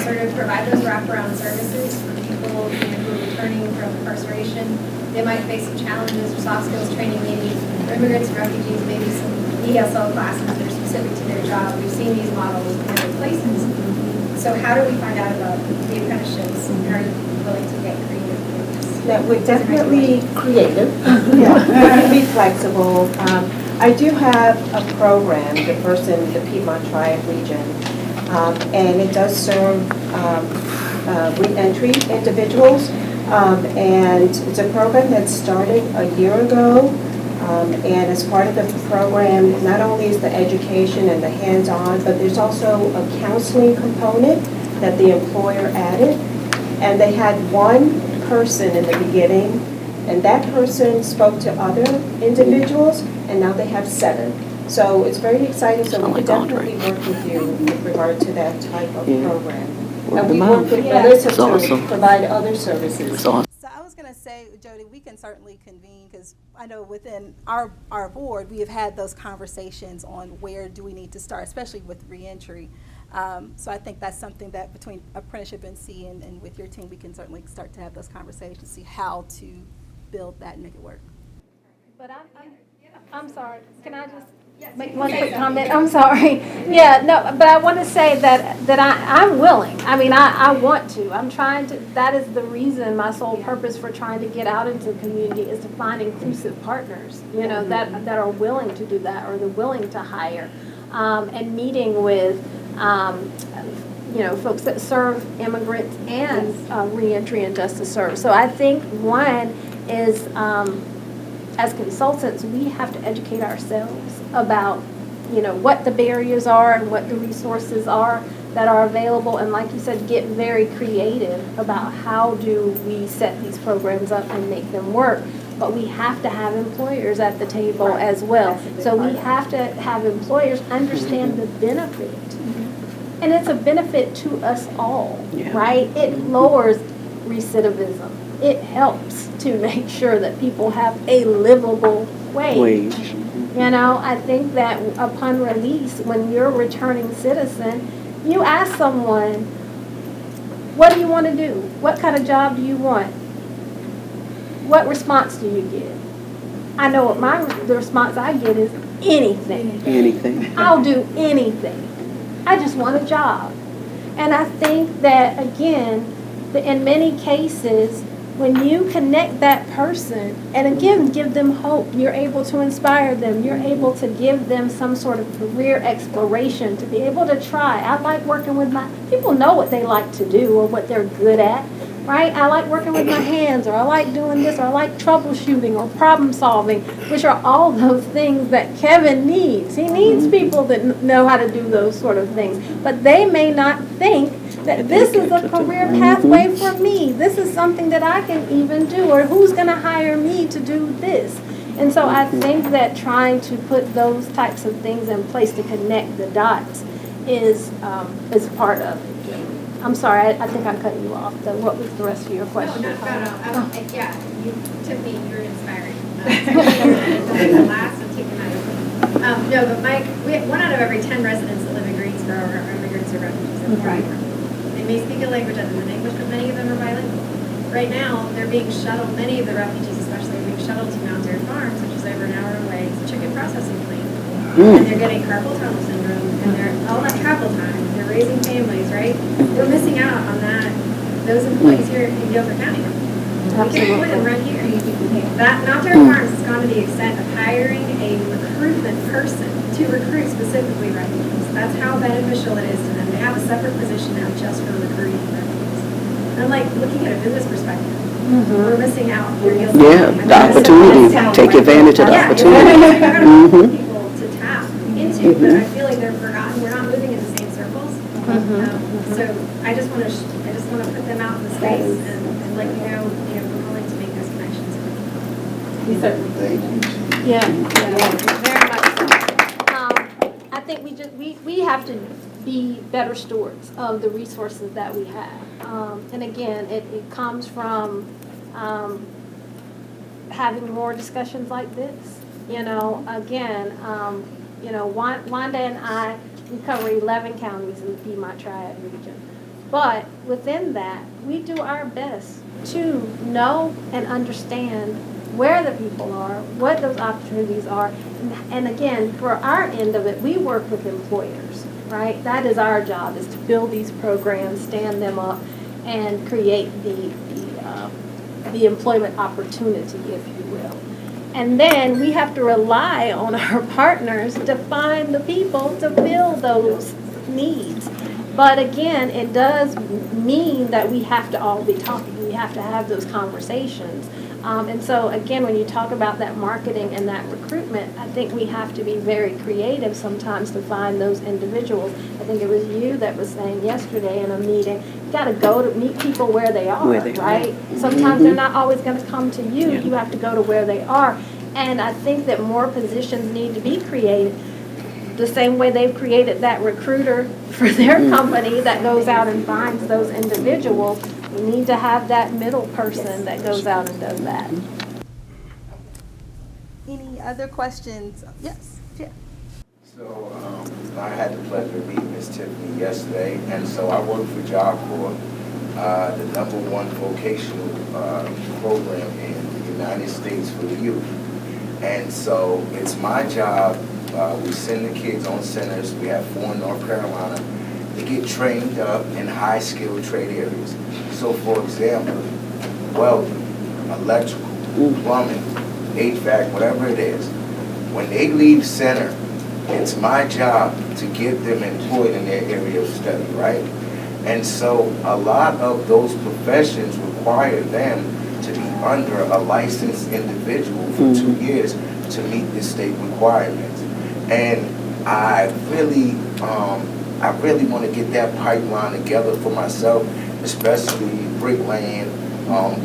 sort of provide those wraparound services for people who are returning from incarceration? They might face some challenges or soft skills training, maybe for immigrants and refugees, maybe some ESL classes that are specific to their job. We've seen these models in other places. So how do we find out about the apprenticeships, and are you willing to get creative with this? That we're definitely creative. Yeah, we can be flexible. I do have a program, the first in the Piedmont Triad region, and it does serve re-entry individuals. And it's a program that started a year ago. And as part of the program, not only is the education and the hands-on, but there's also a counseling component that the employer added. And they had one person in the beginning And that person spoke to other individuals, and now they have 7. So it's very exciting, so we could definitely work with you with regard to that type of program. And we work with Melissa to provide other services. So I was going to say, Jody, we can certainly convene, because I know within our board, we have had those conversations on where do we need to start, especially with reentry. So I think that's something that between ApprenticeshipNC and with your team, we can certainly start to have those conversations, see how to build that and make it work. But I'm sorry, can I just make one quick comment? I'm sorry. Yeah, no, but I want to say that I'm willing. I mean, I want to. I'm trying to, that is the reason, my sole purpose for trying to get out into the community is to find inclusive partners, you know, that are willing to do that, or they're willing to hire. And meeting with, you know, folks that serve immigrants and reentry and justice service. So I think one is, as consultants, we have to educate ourselves about, you know, what the barriers are and what the resources are that are available, and like you said, get very creative about how do we set these programs up and make them work. But we have to have employers at the table as well. So we have to have employers understand the benefit. And it's a benefit to us all, right? It lowers recidivism. It helps to make sure that people have a livable wage. You know, I think that upon release, when you're a returning citizen, you ask someone, what do you want to do? What kind of job do you want? What response do you get? I know what the response I get is anything. Anything. I'll do anything. I just want a job. And I think that, again, in many cases, when you connect that person, and again, give them hope, you're able to inspire them, you're able to give them some sort of career exploration, to be able to try. I like working with people know what they like to do or what they're good at, right? I like working with my hands, or I like doing this, or I like troubleshooting or problem solving, which are all those things that Kevin needs. He needs people that know how to do those sort of things, but they may not think that this is a career pathway for me. This is something that I can even do, or who's going to hire me to do this? And so I think that trying to put those types of things in place to connect the dots is part of it. I'm sorry, I think I'm cutting you off. What was the rest of your question? No. Yeah, you took me, you were inspiring. The last, I'm taking that over. No, but Mike, 1 out of every 10 residents that live in Greensboro are immigrants or refugees. Right. They may speak a language other than English, but many of them are bilingual. Right now, they're being shuttled, many of the refugees especially, are being shuttled to Mount Airy Farms, which is over an hour away. It's a chicken processing plant. And they're getting carpal tunnel syndrome, and they're all that travel time. They're raising families, right? We're missing out on that. Those employees here in Guilford County. We can employ them right here. That Mount Airy Farms has gone to the extent of hiring a recruitment person to recruit specifically refugees. That's how beneficial it is to them. They have a separate position now just for recruiting refugees. And I'm like, looking at a business perspective, we're missing out. The opportunity. Take advantage of the opportunity. People to tap into, but I feel like they're forgotten. We're not moving in the same circles. So I just want to put them out in the space and let you know, we're willing to make those connections. We certainly Yeah, very much so. I think we have to be better stewards of the resources that we have. And again, it comes from having more discussions like this. Again, Wanda and I, we cover 11 counties in the Piedmont Triad region. But within that, we do our best to know and understand where the people are, what those opportunities are. And again, for our end of it, we work with employers, right? That is our job, is to build these programs, stand them up, and create the employment opportunity, if you will. And then we have to rely on our partners to find the people to fill those needs. But again, it does mean that we have to all be talking. We have to have those conversations. And so again, when you talk about that marketing and that recruitment, I think we have to be very creative sometimes to find those individuals. I think it was you that was saying yesterday in a meeting, gotta go to meet people where they are, Where they are. right? Sometimes they're not always gonna come to you. Yeah. You have to go to where they are. And I think that more positions need to be created. The same way they've created that recruiter for their company that goes out and finds those individuals, we need to have that middle person that goes out and does that. Any other questions? Yes, yeah. So I had the pleasure of meeting Ms. Tiffany yesterday, and so I work for Job Corps, the #1 vocational program in the United States for the youth. And so it's my job, we send the kids on centers, we have 4 in North Carolina, to get trained up in high-skilled trade areas. So for example, welding, electrical, plumbing, HVAC, whatever it is. When they leave center, it's my job to get them employed in their area of study, right? And so a lot of those professions require them to be under a licensed individual for 2 years to meet the state requirements. And I really want to get that pipeline together for myself, especially bricklaying,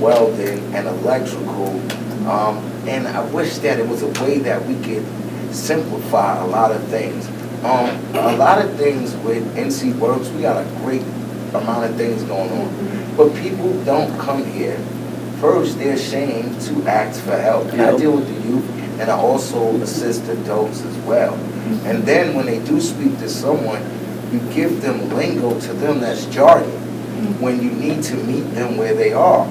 welding, and electrical. And I wish that it was a way that we could simplify a lot of things. A lot of things with NC Works, we got a great amount of things going on. But people don't come here. First, they're ashamed to ask for help. And I deal with the youth, and I also assist adults as well. And then when they do speak to someone, you give them lingo to them that's jargon when you need to meet them where they are.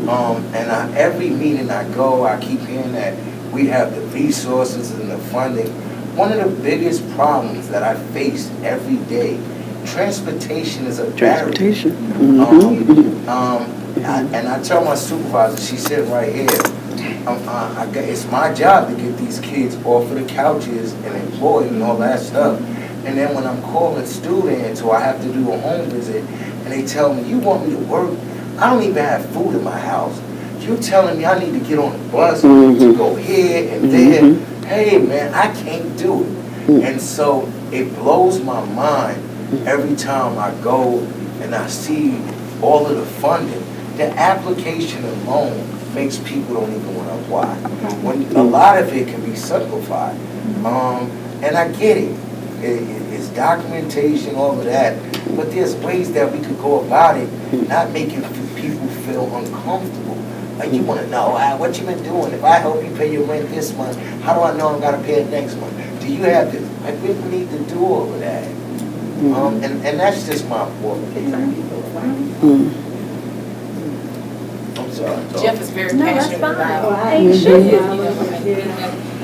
And every meeting I go, I keep hearing that we have the resources and the funding. One of the biggest problems that I face every day, transportation is a barrier. Transportation. And I tell my supervisor, she said right here, it's my job to get these kids off of the couches and employed and all that stuff. And then when I'm calling students or I have to do a home visit and they tell me, you want me to work? I don't even have food in my house. You telling me I need to get on the bus to go here and there. Hey man, I can't do it. And so it blows my mind every time I go and I see all of the funding. The application alone makes people don't even want to apply. When a lot of it can be simplified. And I get it. It's documentation, all of that. But there's ways that we could go about it, not making people feel uncomfortable. Like you want to know, what you been doing? If I help you pay your rent this month, how do I know I'm going to pay it next month? Do you have this? Like we need to do all of that. And that's just my point. I'm sorry. Jeff is very No, that's passionate fine. about He should be.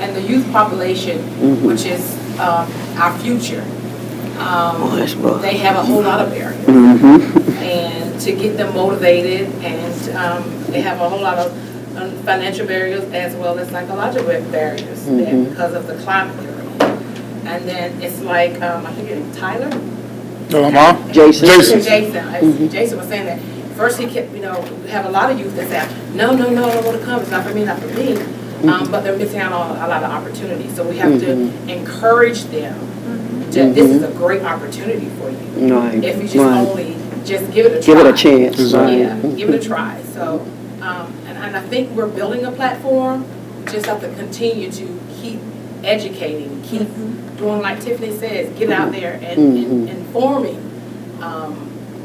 and the youth population, which is our future. They have a whole lot of barriers. And to get them motivated, and they have a whole lot of financial barriers as well as psychological barriers because of the climate they're in. And then it's like, I think it's Tyler? Jason. Jason was saying that first he kept, we have a lot of youth that say, no, I don't want to come, it's not for me, not for me. But they're missing out on a lot of opportunities. So we have to encourage them that this is a great opportunity for you. Right. If you just only just give it a try. Give it a chance. Yeah, give it a try. So, and I think we're building a platform. We just have to continue to keep educating, keep doing like Tiffany says, get out there and informing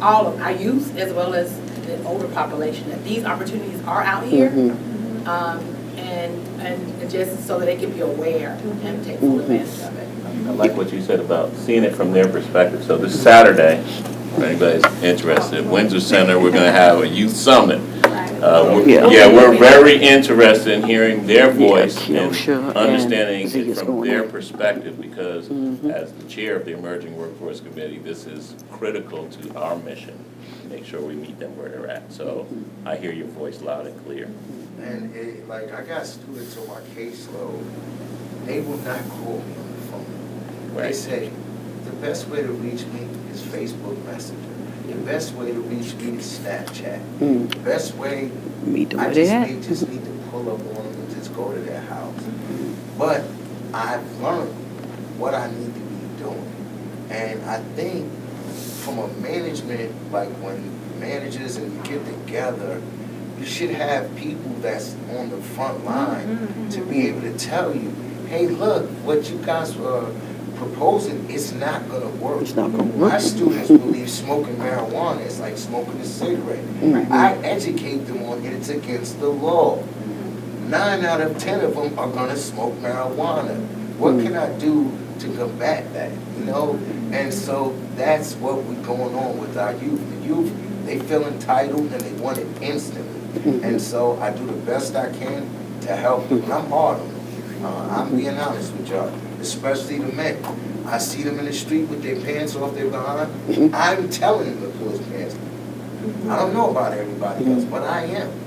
all of our youth as well as the older population that these opportunities are out here. And just so that they can be aware and take full advantage of it. I like what you said about seeing it from their perspective. So this Saturday, if anybody's interested, at Windsor Center, we're going to have a youth summit. We're very interested in hearing their voice and understanding it from their perspective because as the chair of the Emerging Workforce Committee, this is critical to our mission. Make sure we meet them where they're at. So I hear your voice loud and clear. And I got students on my caseload, they will not call me on the phone. They say, the best way to reach me is Facebook Messenger. The best way to reach me is Snapchat. The best way, I just need to pull up on them and just go to their house. But I've learned what I need to be doing. And I think from a management, like when managers and you get together, you should have people that's on the front line to be able to tell you, hey, look, what you guys were proposing, it's not going to work. It's not going to work. My students believe smoking marijuana is like smoking a cigarette. I educate them on it's against the law. 9 out of 10 of them are going to smoke marijuana. What can I do to combat that, you know? And so that's what we're going on with our youth. The youth, they feel entitled and they want it instantly. And so I do the best I can to help them. And I'm hard on them. I'm being honest with y'all, especially the men. I see them in the street with their pants off their behind. I'm telling them to pull his pants. I don't know about everybody else, but I am.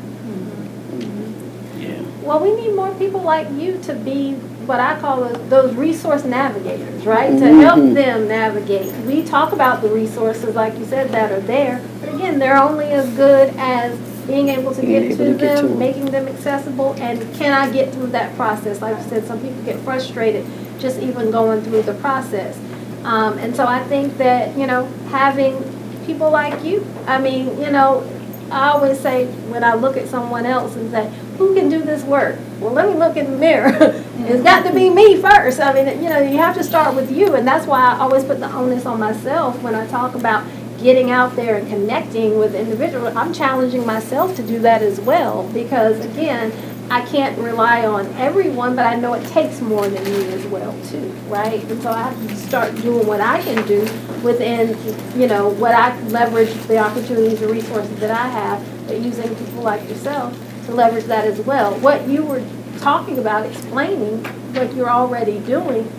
Well, we need more people like you to be what I call those resource navigators, right? To help them navigate. We talk about the resources, like you said, that are there. But again, they're only as good as being able to get to them, making them accessible, and can I get through that process? Like you said, some people get frustrated just even going through the process. And so I think that, you know, having people like you, I mean, you know, I always say when I look at someone else and say, who can do this work? Well, let me look in the mirror. It's got to be me first. I mean, you know, you have to start with you, and that's why I always put the onus on myself when I talk about getting out there and connecting with individuals. I'm challenging myself to do that as well, because again, I can't rely on everyone, but I know it takes more than me as well too, right? And so I have to start doing what I can do within, you know, what I leverage the opportunities and resources that I have, but using people like yourself to leverage that as well. What you were talking about, explaining what you're already doing,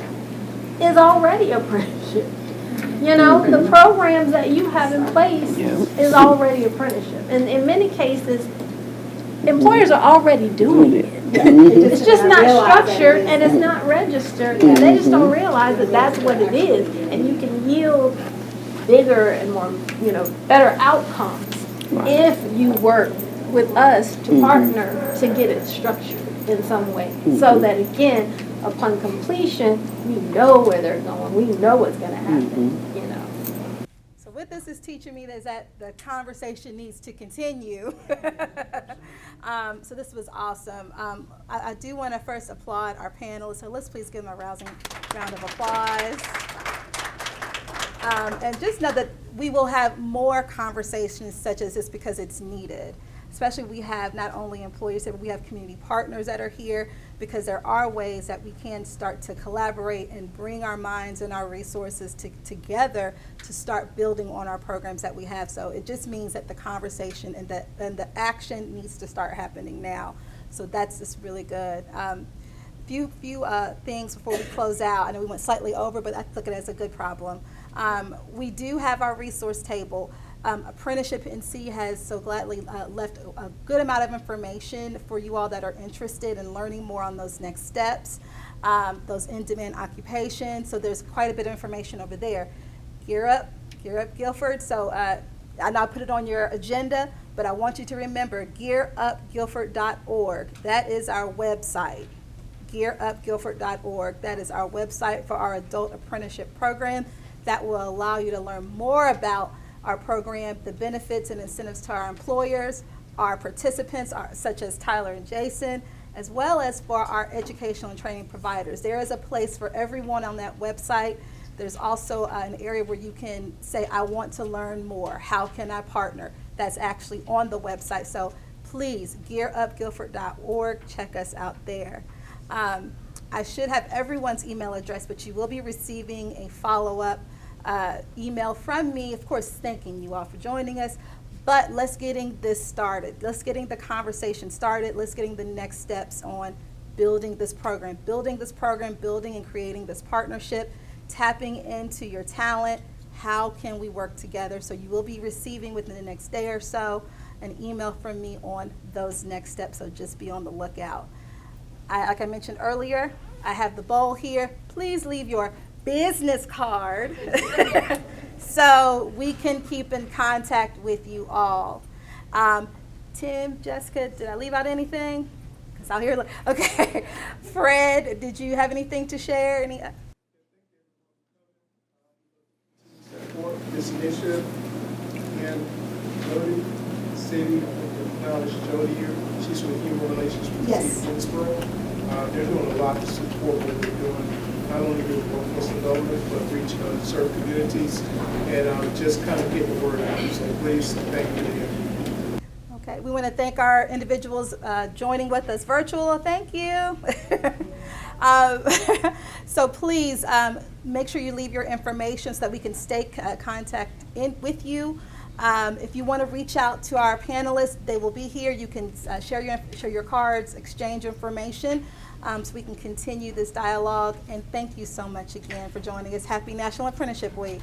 is already apprenticeship. You know, the programs that you have in place is already apprenticeship. And in many cases, employers are already doing it. It's just not structured and it's not registered. They just don't realize that that's what it is. And you can yield bigger and more, you know, better outcomes if you work with us to partner to get it structured in some way. So that again, upon completion, we know where they're going. We know what's going to happen, you know. So what this is teaching me is that the conversation needs to continue. So this was awesome. I do want to first applaud our panelists. So let's please give them a rousing round of applause. And just know that we will have more conversations such as this because it's needed. Especially we have not only employers here, but we have community partners that are here, because there are ways that we can start to collaborate and bring our minds and our resources together to start building on our programs that we have. So it just means that the conversation and the action needs to start happening now. So that's just really good. Few things before we close out. I know we went slightly over, but I look at it as a good problem. We do have our resource table. ApprenticeshipNC has so gladly left a good amount of information for you all that are interested in learning more on those next steps, those in-demand occupations. So there's quite a bit of information over there. Gear Up Guilford. So I know I put it on your agenda, but I want you to remember GearUpGuilford.org. That is our website. GearUpGuilford.org. That is our website for our adult apprenticeship program. That will allow you to learn more about our program, the benefits and incentives to our employers, our participants such as Tyler and Jason, as well as for our educational and training providers. There is a place for everyone on that website. There's also an area where you can say, I want to learn more. How can I partner? That's actually on the website. So please, GearUpGuilford.org, check us out there. I should have everyone's email address, but you will be receiving a follow-up email from me, of course, thanking you all for joining us. But let's getting this started. Let's getting the conversation started. Let's getting the next steps on building this program, building and creating this partnership, tapping into your talent. How can we work together? So you will be receiving within the next day or so an email from me on those next steps. So just be on the lookout. Like I mentioned earlier, I have the bowl here. Please leave your business card so we can keep in contact with you all. Tim, Jessica, did I leave out anything? Because I'll hear. Okay. Fred, did you have anything to share? For this initiative, and Jody, City, I think the knowledge Jody here, she's with Human Relations with the Yes. City of Greensboro. They're doing a lot to support what we're doing, not only with local government, but reaching out to certain communities and just kind of getting the word out. So please, thank you again. Okay, we want to thank our individuals joining with us virtual. Thank you. So please make sure you leave your information so that we can stay contact in with you. If you want to reach out to our panelists, they will be here. You can share your cards, exchange information, so we can continue this dialogue. And thank you so much again for joining us. Happy National Apprenticeship Week.